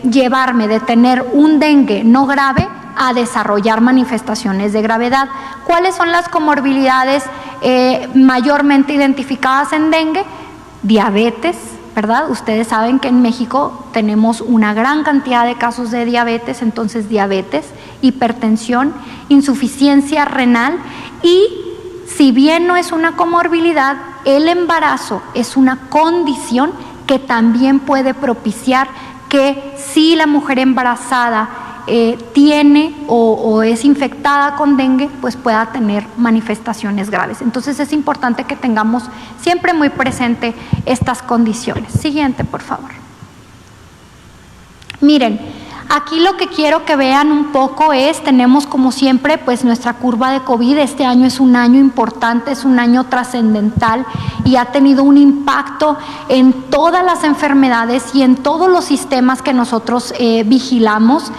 llevarme de tener un dengue no grave a desarrollar manifestaciones de gravedad. ¿Cuáles son las comorbilidades mayormente identificadas en dengue? Diabetes, ¿verdad? Ustedes saben que en México tenemos una gran cantidad de casos de diabetes, entonces diabetes, hipertensión, insuficiencia renal y, si bien no es una comorbilidad, el embarazo es una condición que también puede propiciar que si la mujer embarazada tiene o es infectada con dengue, pues pueda tener manifestaciones graves. Entonces es importante que tengamos siempre muy presente estas condiciones. Siguiente, por favor. Miren, aquí lo que quiero que vean un poco es, tenemos como siempre pues nuestra curva de COVID. Este año es un año importante, es un año trascendental y ha tenido un impacto en todas las enfermedades y en todos los sistemas que nosotros vigilamos.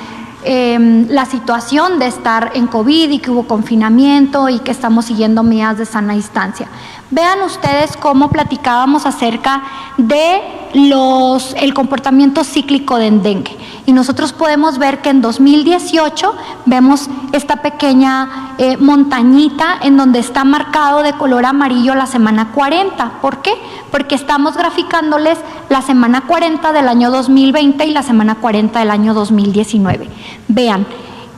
La situación de estar en COVID y que hubo confinamiento y que estamos siguiendo medidas de sana distancia. Vean ustedes cómo platicábamos acerca de el comportamiento cíclico de dengue. Y nosotros podemos ver que en 2018 vemos esta pequeña montañita en donde está marcado de color amarillo la semana 40. ¿Por qué? Porque estamos graficándoles la semana 40 del año 2020 y la semana 40 del año 2019. Vean,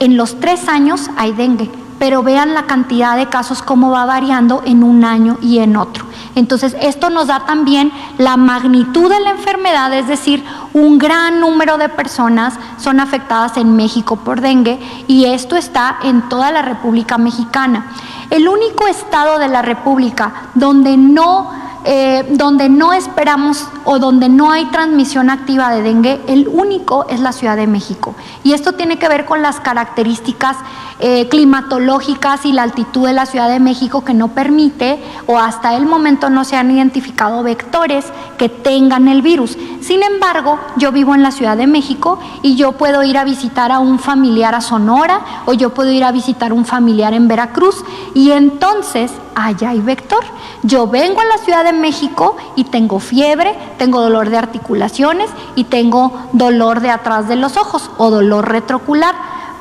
en los 3 años hay dengue, pero vean la cantidad de casos cómo va variando en un año y en otro. Entonces, esto nos da también la magnitud de la enfermedad, es decir, un gran número de personas son afectadas en México por dengue y esto está en toda la República Mexicana. El único estado de la República donde no esperamos o donde no hay transmisión activa de dengue, el único es la Ciudad de México. Y esto tiene que ver con las características climatológicas y la altitud de la Ciudad de México que no permite, o hasta el momento no se han identificado vectores que tengan el virus. Sin embargo, yo vivo en la Ciudad de México y yo puedo ir a visitar a un familiar a Sonora o yo puedo ir a visitar a un familiar en Veracruz y entonces allá hay vector. Yo vengo a la Ciudad de México y tengo fiebre, tengo dolor de articulaciones y tengo dolor de atrás de los ojos o dolor retroocular.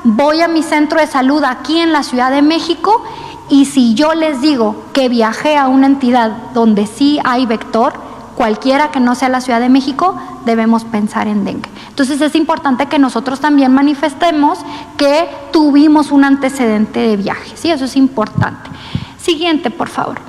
Voy a mi centro de salud aquí en la Ciudad de México y si yo les digo que viajé a una entidad donde sí hay vector, cualquiera que no sea la Ciudad de México, debemos pensar en dengue. Entonces es importante que nosotros también manifestemos que tuvimos un antecedente de viaje, ¿sí? Eso es importante. Siguiente, por favor.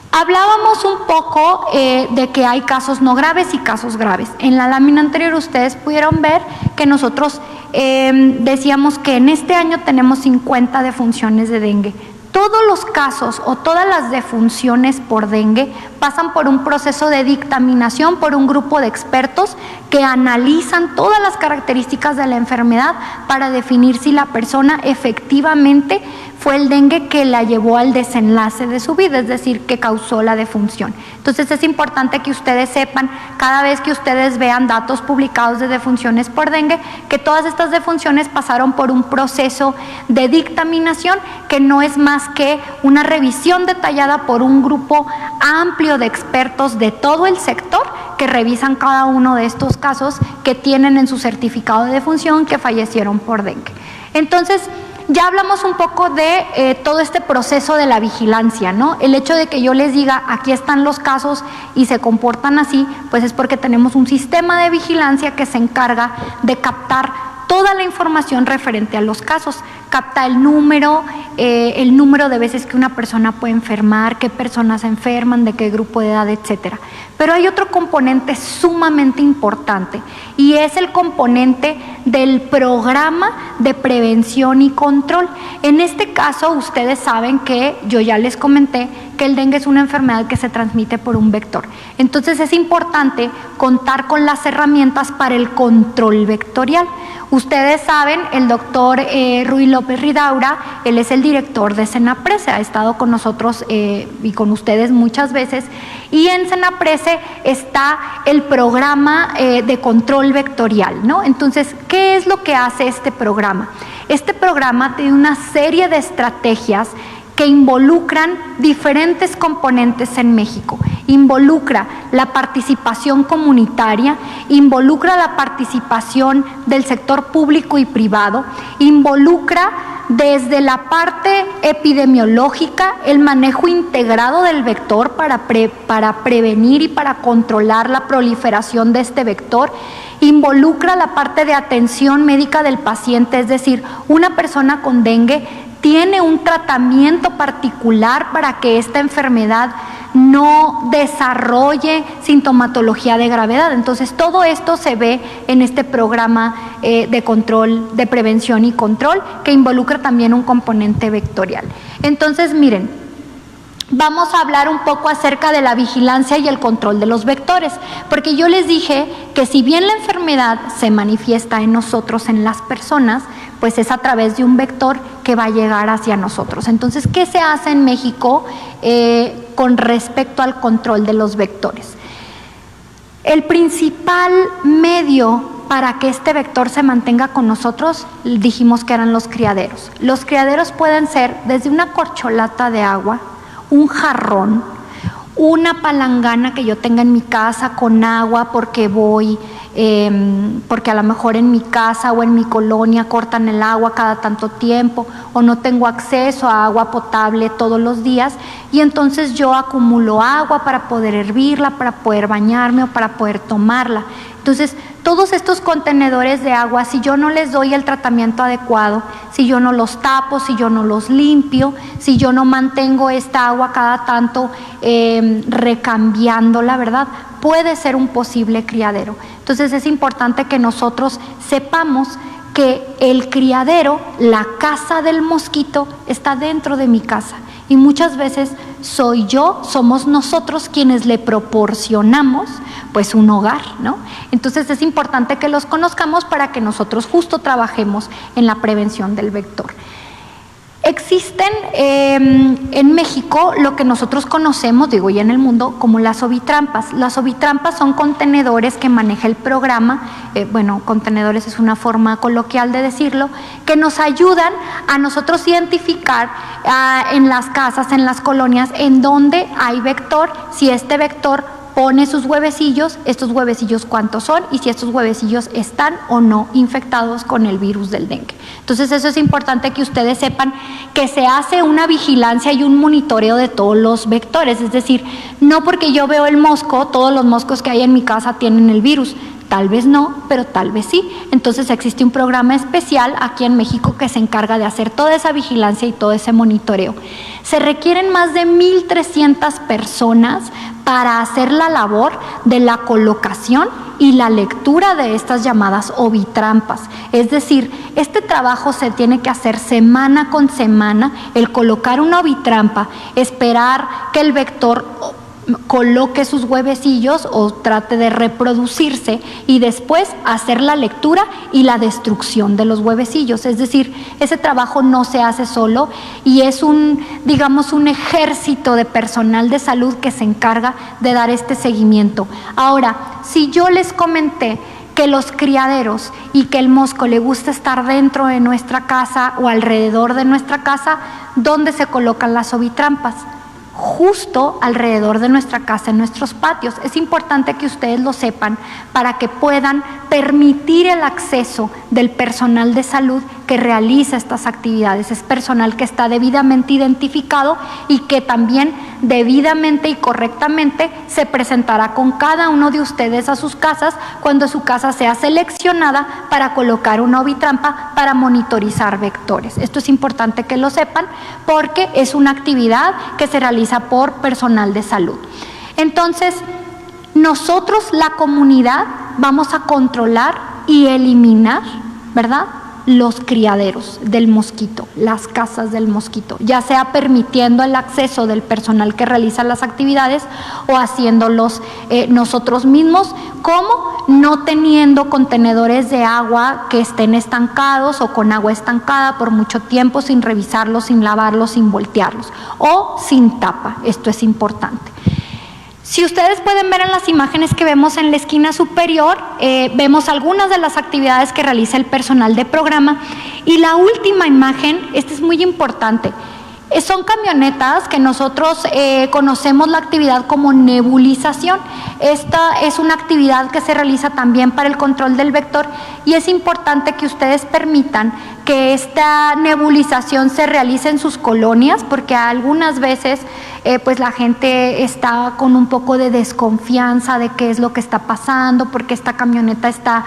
Hablábamos un poco de que hay casos no graves y casos graves. En la lámina anterior ustedes pudieron ver que nosotros decíamos que en este año tenemos 50 defunciones de dengue. Todos los casos o todas las defunciones por dengue pasan por un proceso de dictaminación por un grupo de expertos que analizan todas las características de la enfermedad para definir si la persona efectivamente fue el dengue que la llevó al desenlace de su vida, es decir, que causó la defunción. Entonces es importante que ustedes sepan, cada vez que ustedes vean datos publicados de defunciones por dengue, que todas estas defunciones pasaron por un proceso de dictaminación que no es más que una revisión detallada por un grupo amplio de expertos de todo el sector que revisan cada uno de estos casos que tienen en su certificado de defunción que fallecieron por dengue. Entonces, ya hablamos un poco de todo este proceso de la vigilancia, ¿no? El hecho de que yo les diga, aquí están los casos y se comportan así, pues es porque tenemos un sistema de vigilancia que se encarga de captar toda la información referente a los casos. Capta el número de veces que una persona puede enfermar, qué personas enferman, de qué grupo de edad, etcétera. Pero hay otro componente sumamente importante y es el componente del programa de prevención y control. En este caso, ustedes saben que yo ya les comenté que el dengue es una enfermedad que se transmite por un vector. Entonces es importante contar con las herramientas para el control vectorial. Ustedes saben, el doctor Ruy López Ridaura, él es el director de Senaprece, ha estado con nosotros y con ustedes muchas veces, y en Senaprece está el programa de control vectorial, ¿no? Entonces, ¿qué es lo que hace este programa? Este programa tiene una serie de estrategias que involucran diferentes componentes en México. Involucra la participación comunitaria, involucra la participación del sector público y privado, involucra desde la parte epidemiológica el manejo integrado del vector para prevenir y para controlar la proliferación de este vector, involucra la parte de atención médica del paciente, es decir, una persona con dengue tiene un tratamiento particular para que esta enfermedad no desarrolle sintomatología de gravedad. Entonces, todo esto se ve en este programa de control, de prevención y control, que involucra también un componente vectorial. Entonces, miren, vamos a hablar un poco acerca de la vigilancia y el control de los vectores, porque yo les dije que si bien la enfermedad se manifiesta en nosotros, en las personas, pues es a través de un vector que va a llegar hacia nosotros. Entonces, ¿qué se hace en México con respecto al control de los vectores? El principal medio para que este vector se mantenga con nosotros, dijimos que eran los criaderos. Los criaderos pueden ser desde una corcholata de agua, un jarrón, una palangana que yo tenga en mi casa con agua porque porque a lo mejor en mi casa o en mi colonia cortan el agua cada tanto tiempo o no tengo acceso a agua potable todos los días y entonces yo acumulo agua para poder hervirla, para poder bañarme o para poder tomarla. Entonces, todos estos contenedores de agua, si yo no les doy el tratamiento adecuado, si yo no los tapo, si yo no los limpio, si yo no mantengo esta agua cada tanto recambiándola, ¿verdad?, puede ser un posible criadero. Entonces, es importante que nosotros sepamos que el criadero, la casa del mosquito, está dentro de mi casa. Y muchas veces somos nosotros quienes le proporcionamos pues un hogar, ¿no? Entonces es importante que los conozcamos para que nosotros justo trabajemos en la prevención del vector. Existen en México lo que nosotros conocemos, digo, y en el mundo, como las ovitrampas. Las ovitrampas son contenedores que maneja el programa, contenedores es una forma coloquial de decirlo, que nos ayudan a nosotros identificar en las casas, en las colonias, en donde hay vector, si este vector pone sus huevecillos, estos huevecillos cuántos son y si estos huevecillos están o no infectados con el virus del dengue. Entonces eso es importante que ustedes sepan que se hace una vigilancia y un monitoreo de todos los vectores, es decir, no porque yo veo el mosco, todos los moscos que hay en mi casa tienen el virus. Tal vez no, pero tal vez sí. Entonces existe un programa especial aquí en México que se encarga de hacer toda esa vigilancia y todo ese monitoreo. Se requieren más de 1,300 personas para hacer la labor de la colocación y la lectura de estas llamadas ovitrampas. Es decir, este trabajo se tiene que hacer semana con semana, el colocar una ovitrampa, esperar que el vector coloque sus huevecillos o trate de reproducirse y después hacer la lectura y la destrucción de los huevecillos. Es decir, ese trabajo no se hace solo y es un ejército de personal de salud que se encarga de dar este seguimiento. Ahora, si yo les comenté que los criaderos y que el mosco le gusta estar dentro de nuestra casa o alrededor de nuestra casa, ¿dónde se colocan las ovitrampas? Justo alrededor de nuestra casa, en nuestros patios. Es importante que ustedes lo sepan para que puedan permitir el acceso del personal de salud que realiza estas actividades. Es personal que está debidamente identificado y que también debidamente y correctamente se presentará con cada uno de ustedes a sus casas cuando su casa sea seleccionada para colocar una ovitrampa para monitorizar vectores. Esto es importante que lo sepan porque es una actividad que se realiza por personal de salud. Entonces, nosotros, la comunidad, vamos a controlar y eliminar, ¿verdad?, los criaderos del mosquito, las casas del mosquito, ya sea permitiendo el acceso del personal que realiza las actividades o haciéndolos nosotros mismos, como no teniendo contenedores de agua que estén estancados o con agua estancada por mucho tiempo sin revisarlos, sin lavarlos, sin voltearlos o sin tapa. Esto es importante. Si ustedes pueden ver en las imágenes que vemos en la esquina superior, vemos algunas de las actividades que realiza el personal de programa. Y la última imagen, esta es muy importante, Son camionetas que nosotros conocemos la actividad como nebulización. Esta es una actividad que se realiza también para el control del vector y es importante que ustedes permitan que esta nebulización se realice en sus colonias, porque algunas veces pues la gente está con un poco de desconfianza de qué es lo que está pasando, porque esta camioneta está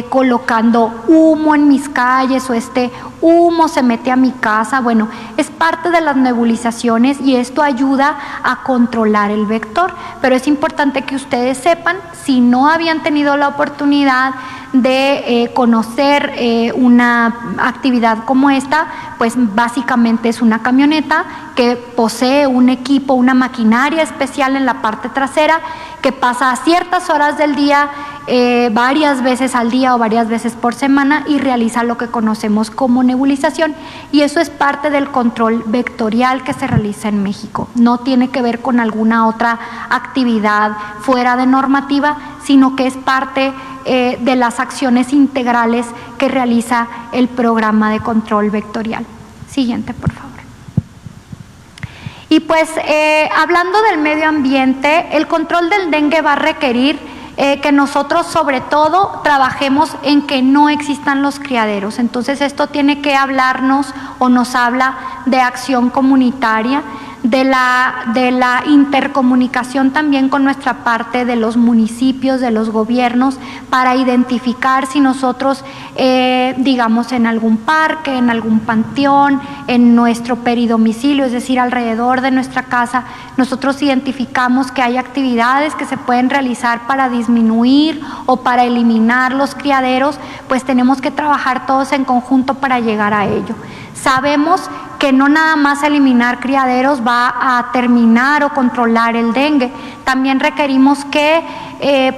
colocando humo en mis calles o este humo se mete a mi casa. Bueno, es parte de las nebulizaciones y esto ayuda a controlar el vector, pero es importante que ustedes sepan, si no habían tenido la oportunidad de conocer una actividad como esta, pues básicamente es una camioneta que posee un equipo, una maquinaria especial en la parte trasera que pasa a ciertas horas del día, varias veces al día o varias veces por semana y realiza lo que conocemos como nebulización, y eso es parte del control vectorial que se realiza en México. No tiene que ver con alguna otra actividad fuera de normativa, sino que es parte de las acciones integrales que realiza el programa de control vectorial. Siguiente, por favor. Y pues hablando del medio ambiente, el control del dengue va a requerir que nosotros sobre todo trabajemos en que no existan los criaderos. Entonces esto tiene que hablarnos o nos habla de acción comunitaria, de la intercomunicación también con nuestra parte de los municipios, de los gobiernos, para identificar si nosotros, digamos, en algún parque, en algún panteón, en nuestro peridomicilio, es decir, alrededor de nuestra casa, nosotros identificamos que hay actividades que se pueden realizar para disminuir o para eliminar los criaderos, pues tenemos que trabajar todos en conjunto para llegar a ello. Sabemos que no nada más eliminar criaderos va a terminar o controlar el dengue. También requerimos que,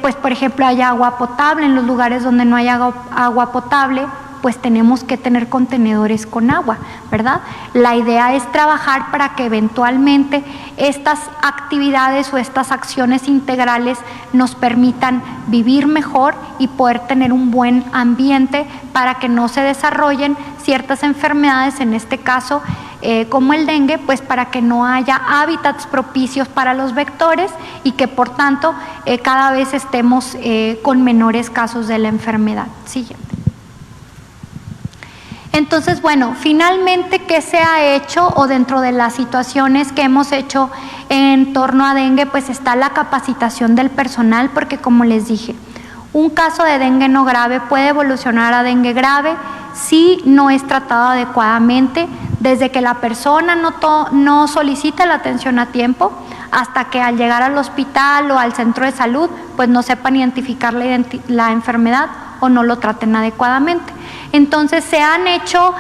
pues por ejemplo, haya agua potable. En los lugares donde no haya agua potable, pues tenemos que tener contenedores con agua, ¿verdad? La idea es trabajar para que eventualmente estas actividades o estas acciones integrales nos permitan vivir mejor y poder tener un buen ambiente para que no se desarrollen ciertas enfermedades, en este caso como el dengue, pues para que no haya hábitats propicios para los vectores y que por tanto cada vez estemos con menores casos de la enfermedad. Siguiente. Entonces, bueno, finalmente, ¿qué se ha hecho o dentro de las situaciones que hemos hecho en torno a dengue? Pues está la capacitación del personal, porque como les dije, un caso de dengue no grave puede evolucionar a dengue grave si no es tratado adecuadamente, desde que la persona no solicita la atención a tiempo hasta que al llegar al hospital o al centro de salud, pues no sepan identificar la enfermedad o no lo traten adecuadamente. Entonces se han hecho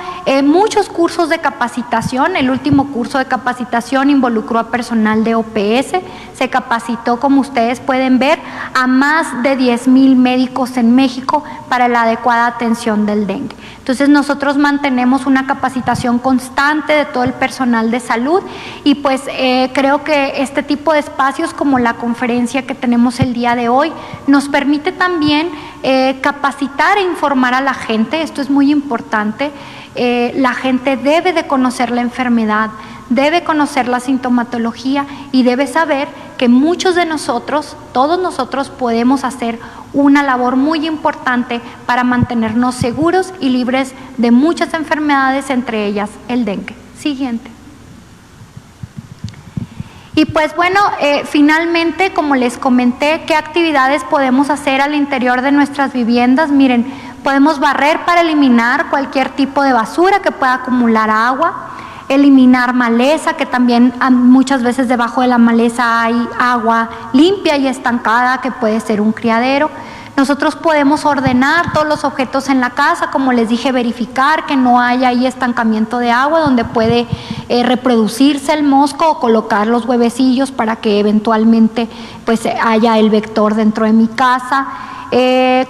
muchos cursos de capacitación. El último curso de capacitación involucró a personal de OPS, se capacitó, como ustedes pueden ver, a más de 10,000 médicos en México para la adecuada atención del dengue. Entonces nosotros mantenemos una capacitación constante de todo el personal de salud y pues creo que este tipo de espacios como la conferencia que tenemos el día de hoy nos permite también capacitar e informar a la gente. Esto es muy importante. La gente debe de conocer la enfermedad, debe conocer la sintomatología y debe saber que muchos de nosotros, todos nosotros podemos hacer una labor muy importante para mantenernos seguros y libres de muchas enfermedades, entre ellas el dengue. Siguiente. Y pues bueno, finalmente, como les comenté, ¿qué actividades podemos hacer al interior de nuestras viviendas? Miren, podemos barrer para eliminar cualquier tipo de basura que pueda acumular agua, eliminar maleza, que también muchas veces debajo de la maleza hay agua limpia y estancada que puede ser un criadero. Nosotros podemos ordenar todos los objetos en la casa, como les dije, verificar que no haya ahí estancamiento de agua donde puede reproducirse el mosco o colocar los huevecillos para que eventualmente pues haya el vector dentro de mi casa.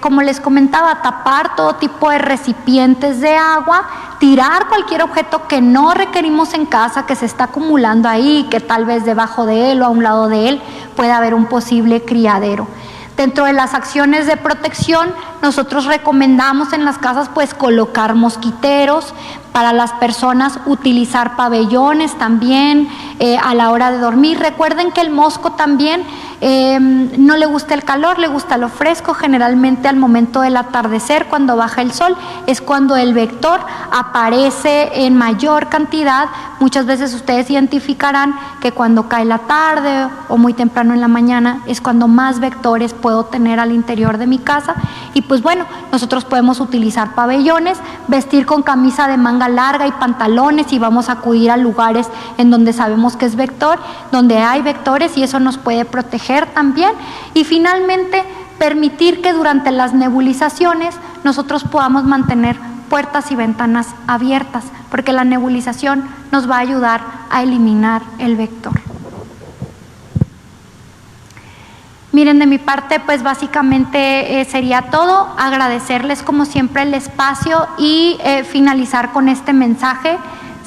Como les comentaba, tapar todo tipo de recipientes de agua, tirar cualquier objeto que no requerimos en casa, que se está acumulando ahí, que tal vez debajo de él o a un lado de él pueda haber un posible criadero. Dentro de las acciones de protección, nosotros recomendamos en las casas pues colocar mosquiteros. Para las personas, utilizar pabellones también a la hora de dormir. Recuerden que el mosco también no le gusta el calor, le gusta lo fresco. Generalmente al momento del atardecer, cuando baja el sol, es cuando el vector aparece en mayor cantidad. Muchas veces ustedes identificarán que cuando cae la tarde o muy temprano en la mañana es cuando más vectores puedo tener al interior de mi casa. Y pues bueno, nosotros podemos utilizar pabellones, vestir con camisa de manga larga y pantalones, y vamos a acudir a lugares en donde sabemos que es vector, donde hay vectores, y eso nos puede proteger también. Y finalmente, permitir que durante las nebulizaciones nosotros podamos mantener puertas y ventanas abiertas, porque la nebulización nos va a ayudar a eliminar el vector. Miren, de mi parte, pues básicamente sería todo. Agradecerles como siempre el espacio y finalizar con este mensaje: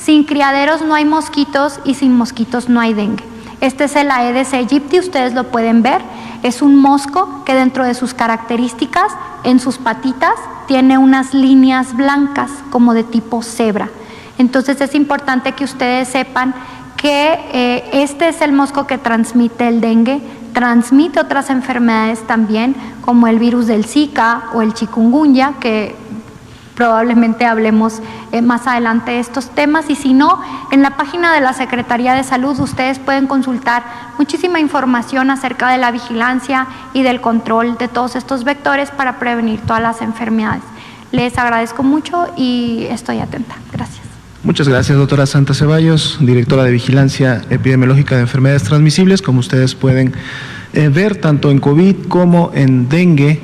sin criaderos no hay mosquitos y sin mosquitos no hay dengue. Este es el Aedes aegypti, ustedes lo pueden ver. Es un mosco que dentro de sus características, en sus patitas, tiene unas líneas blancas como de tipo cebra. Entonces es importante que ustedes sepan que este es el mosco que transmite el dengue. Transmite otras enfermedades también, como el virus del Zika o el chikungunya, que probablemente hablemos más adelante de estos temas. Y si no, en la página de la Secretaría de Salud ustedes pueden consultar muchísima información acerca de la vigilancia y del control de todos estos vectores para prevenir todas las enfermedades. Les agradezco mucho y estoy atenta. Gracias. Muchas gracias, doctora Santa Ceballos, directora de Vigilancia Epidemiológica de Enfermedades Transmisibles. Como ustedes pueden ver, tanto en COVID como en dengue,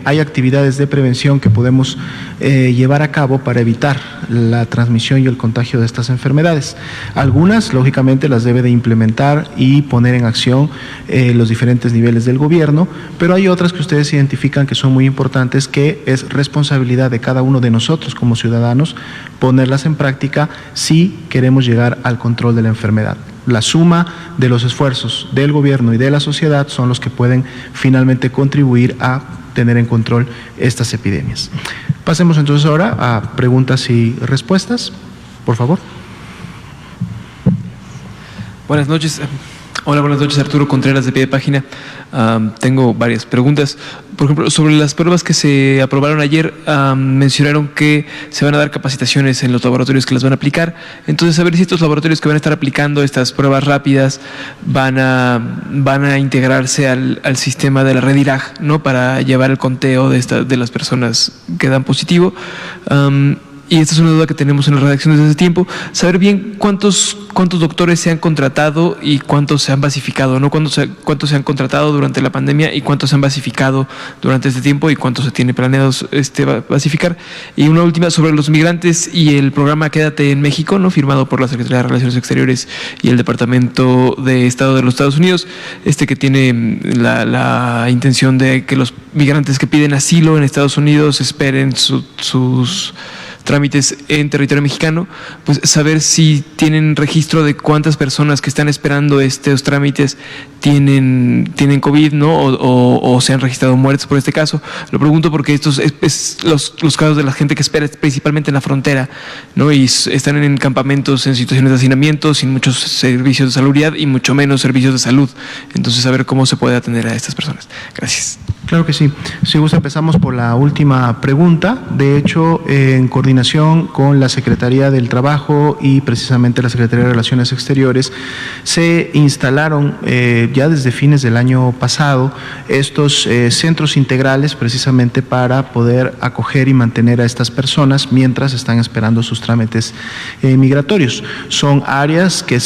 hay actividades de prevención que podemos llevar a cabo para evitar la transmisión y el contagio de estas enfermedades. Algunas, lógicamente, las debe de implementar y poner en acción los diferentes niveles del gobierno, pero hay otras que ustedes identifican que son muy importantes, que es responsabilidad de cada uno de nosotros como ciudadanos ponerlas en práctica si queremos llegar al control de la enfermedad. La suma de los esfuerzos del gobierno y de la sociedad son los que pueden finalmente contribuir a tener en control estas epidemias. Pasemos entonces ahora a preguntas y respuestas, por favor. Buenas noches. Hola, buenas noches, Arturo Contreras de Pie de Página. Tengo varias preguntas. Por ejemplo, sobre las pruebas que se aprobaron ayer, mencionaron que se van a dar capacitaciones en los laboratorios que las van a aplicar. Entonces, a ver si estos laboratorios que van a estar aplicando estas pruebas rápidas van a integrarse al sistema de la red IRAG, ¿no?, para llevar el conteo de las personas que dan positivo. Y esta es una duda que tenemos en la redacción desde hace tiempo: saber bien cuántos doctores se han contratado y cuántos se han basificado, ¿no? Cuántos se han contratado durante la pandemia y cuántos se han basificado durante este tiempo y cuántos se tiene planeados basificar. Y una última sobre los migrantes y el programa Quédate en México, ¿no?, firmado por la Secretaría de Relaciones Exteriores y el Departamento de Estado de los Estados Unidos, que tiene la intención de que los migrantes que piden asilo en Estados Unidos esperen sus trámites en territorio mexicano. Pues saber si tienen registro de cuántas personas que están esperando estos trámites tienen COVID, ¿no?, o se han registrado muertes por este caso. Lo pregunto porque estos es los casos de la gente que espera principalmente en la frontera, ¿no?, y están en campamentos en situaciones de hacinamiento, sin muchos servicios de salubridad y mucho menos servicios de salud. Entonces, saber cómo se puede atender a estas personas. Gracias. Claro que sí. Si gusta, empezamos por la última pregunta. De hecho, en coordinación con la Secretaría del Trabajo y precisamente la Secretaría de Relaciones Exteriores, se instalaron ya desde fines del año pasado estos centros integrales precisamente para poder acoger y mantener a estas personas mientras están esperando sus trámites migratorios. Son áreas que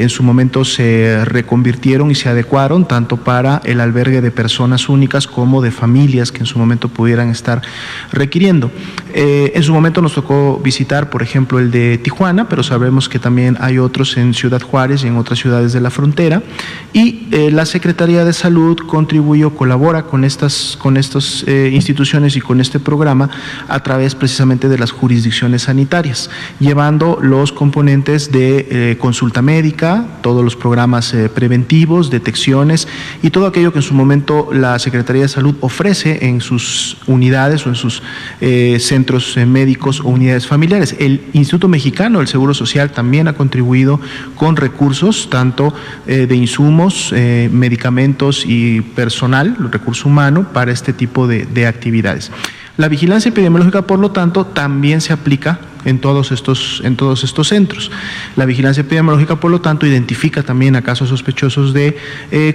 en su momento se reconvirtieron y se adecuaron tanto para el albergue de personas únicas como de familias que en su momento pudieran estar requiriendo. En su momento nos tocó visitar, por ejemplo, el de Tijuana, pero sabemos que también hay otros en Ciudad Juárez y en otras ciudades de la frontera, y la Secretaría de Salud colabora con estas instituciones y con este programa a través precisamente de las jurisdicciones sanitarias, llevando los componentes de consulta médica, todos los programas preventivos, detecciones y todo aquello que en su momento la Secretaría de Salud Salud ofrece en sus unidades o en sus centros médicos o unidades familiares. El Instituto Mexicano del Seguro Social también ha contribuido con recursos, tanto de insumos, medicamentos y personal, recurso humano, para este tipo de actividades. La vigilancia epidemiológica, por lo tanto, también se aplica en todos estos centros. La vigilancia epidemiológica, por lo tanto, identifica también a casos sospechosos de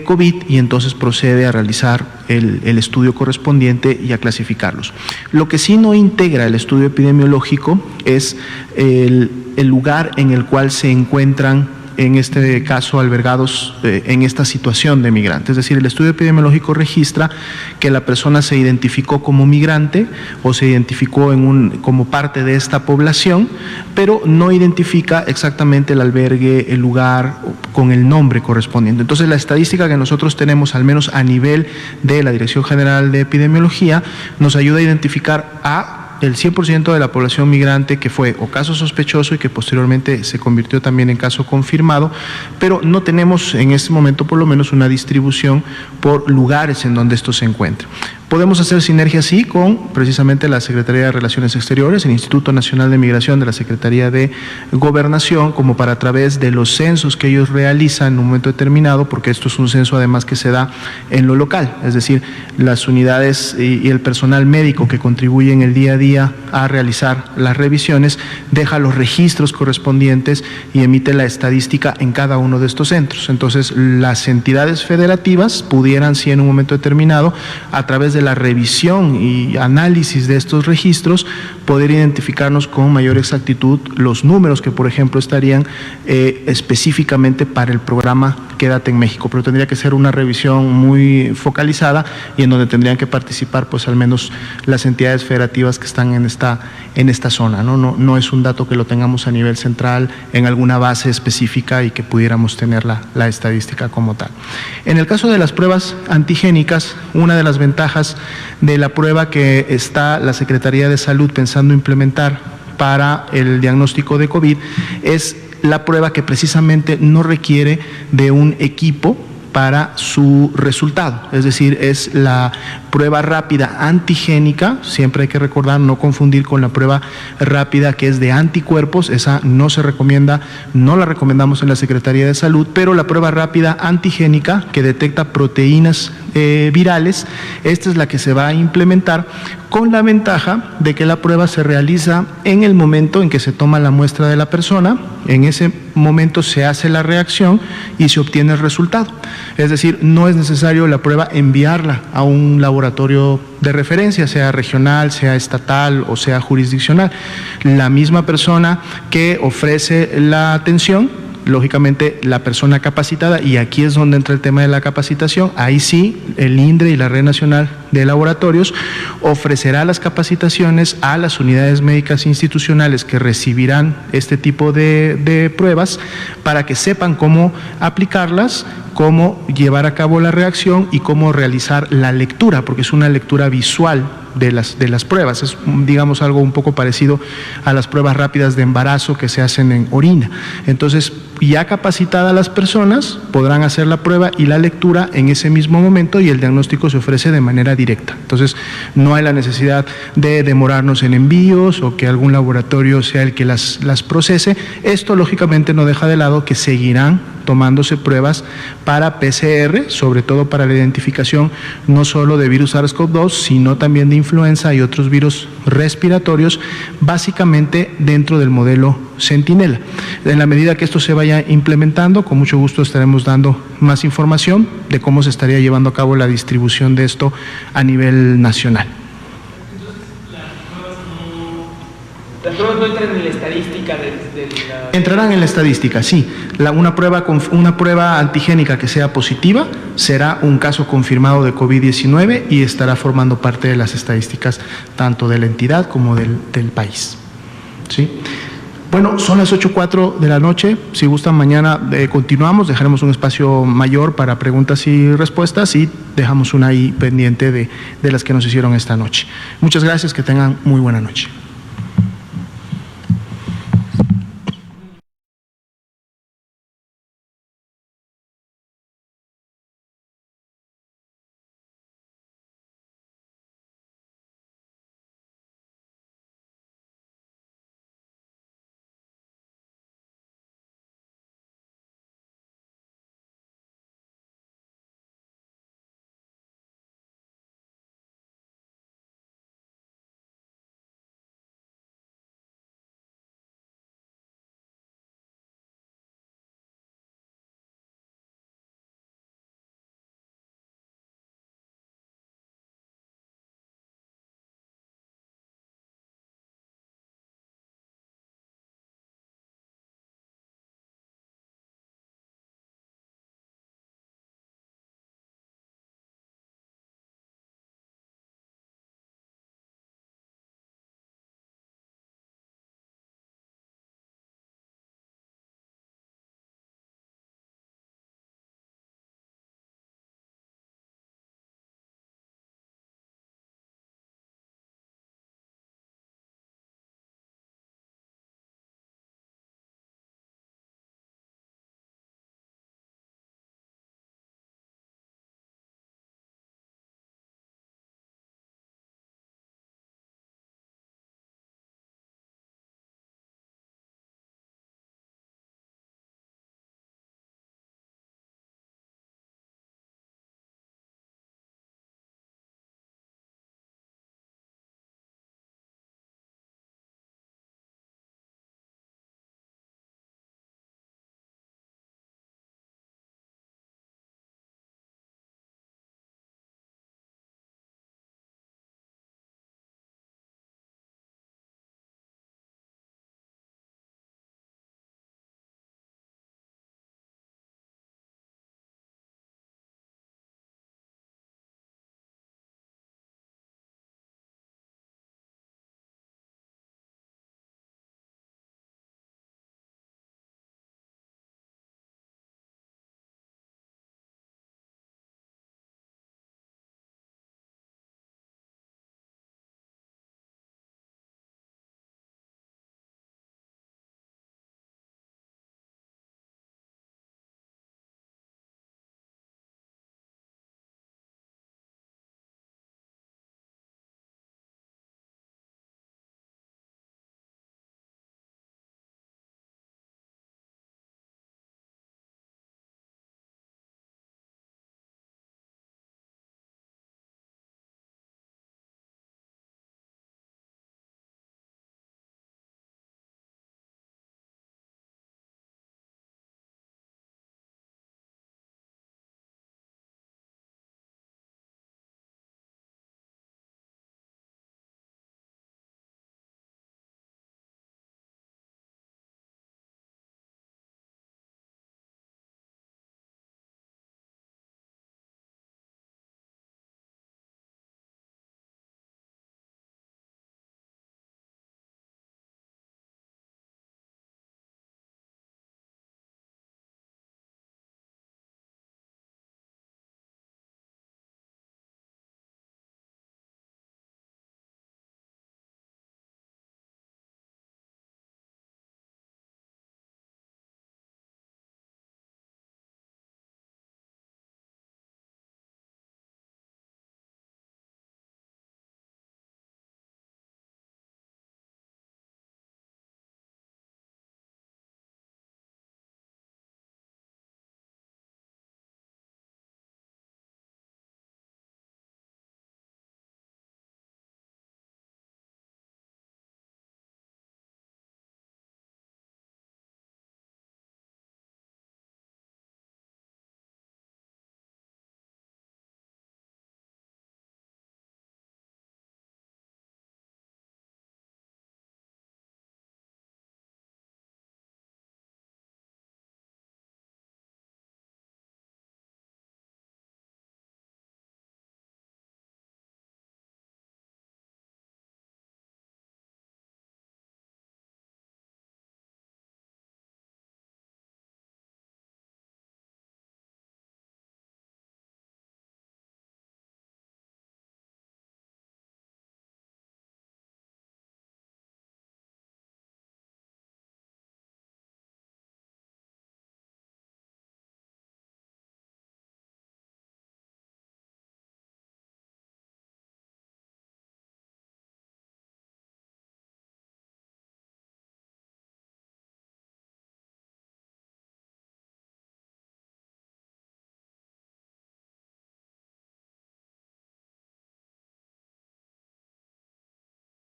COVID y entonces procede a realizar el estudio correspondiente y a clasificarlos. Lo que sí no integra el estudio epidemiológico es el lugar en el cual se encuentran, en este caso, albergados en esta situación de migrante. Es decir, el estudio epidemiológico registra que la persona se identificó como migrante o se identificó como parte de esta población, pero no identifica exactamente el albergue, el lugar con el nombre correspondiente. Entonces, la estadística que nosotros tenemos, al menos a nivel de la Dirección General de Epidemiología, nos ayuda a identificar el 100% de la población migrante que fue o caso sospechoso y que posteriormente se convirtió también en caso confirmado, pero no tenemos en este momento por lo menos una distribución por lugares en donde esto se encuentra. Podemos hacer sinergia, sí, con precisamente la Secretaría de Relaciones Exteriores, el Instituto Nacional de Migración de la Secretaría de Gobernación, como para a través de los censos que ellos realizan en un momento determinado, porque esto es un censo además que se da en lo local, es decir, las unidades y el personal médico que contribuyen el día a día a realizar las revisiones, deja los registros correspondientes y emite la estadística en cada uno de estos centros. Entonces, las entidades federativas pudieran, sí, en un momento determinado, a través de la revisión y análisis de estos registros, poder identificarnos con mayor exactitud los números que, por ejemplo, estarían específicamente para el programa Quédate en México, pero tendría que ser una revisión muy focalizada y en donde tendrían que participar pues al menos las entidades federativas que están en esta zona, ¿no? No es un dato que lo tengamos a nivel central en alguna base específica y que pudiéramos tener la estadística como tal. En el caso de las pruebas antigénicas, una de las ventajas de la prueba que está la Secretaría de Salud pensando implementar para el diagnóstico de COVID es la prueba que precisamente no requiere de un equipo para su resultado, es decir, es la prueba rápida antigénica. Siempre hay que recordar, no confundir con la prueba rápida que es de anticuerpos, esa no se recomienda, no la recomendamos en la Secretaría de Salud, pero la prueba rápida antigénica que detecta proteínas virales, esta es la que se va a implementar, con la ventaja de que la prueba se realiza en el momento en que se toma la muestra de la persona, en ese momento se hace la reacción y se obtiene el resultado. Es decir, no es necesario la prueba enviarla a un laboratorio de referencia, sea regional, sea estatal o sea jurisdiccional. La misma persona que ofrece la atención, lógicamente la persona capacitada, y aquí es donde entra el tema de la capacitación, ahí sí el INDRE y la Red Nacional de Laboratorios ofrecerá las capacitaciones a las unidades médicas institucionales que recibirán este tipo de pruebas para que sepan cómo aplicarlas, cómo llevar a cabo la reacción y cómo realizar la lectura, porque es una lectura visual de las pruebas. Es, digamos, algo un poco parecido a las pruebas rápidas de embarazo que se hacen en orina. Entonces, ya capacitadas las personas podrán hacer la prueba y la lectura en ese mismo momento y el diagnóstico se ofrece de manera directa. Entonces, no hay la necesidad de demorarnos en envíos o que algún laboratorio sea el que las procese. Esto, lógicamente, no deja de lado que seguirán tomándose pruebas para PCR, sobre todo para la identificación no solo de virus SARS-CoV-2, sino también de influenza y otros virus respiratorios, básicamente dentro del modelo Centinela. En la medida que esto se vaya implementando, con mucho gusto estaremos dando más información de cómo se estaría llevando a cabo la distribución de esto a nivel nacional. Las pruebas no entran en la estadística Entrarán en la estadística, sí. Una prueba antigénica que sea positiva será un caso confirmado de COVID-19 y estará formando parte de las estadísticas tanto de la entidad como del país. ¿Sí? Bueno, son las 8:04 de la noche. Si gustan, mañana continuamos. Dejaremos un espacio mayor para preguntas y respuestas y dejamos una ahí pendiente de las que nos hicieron esta noche. Muchas gracias, que tengan muy buena noche.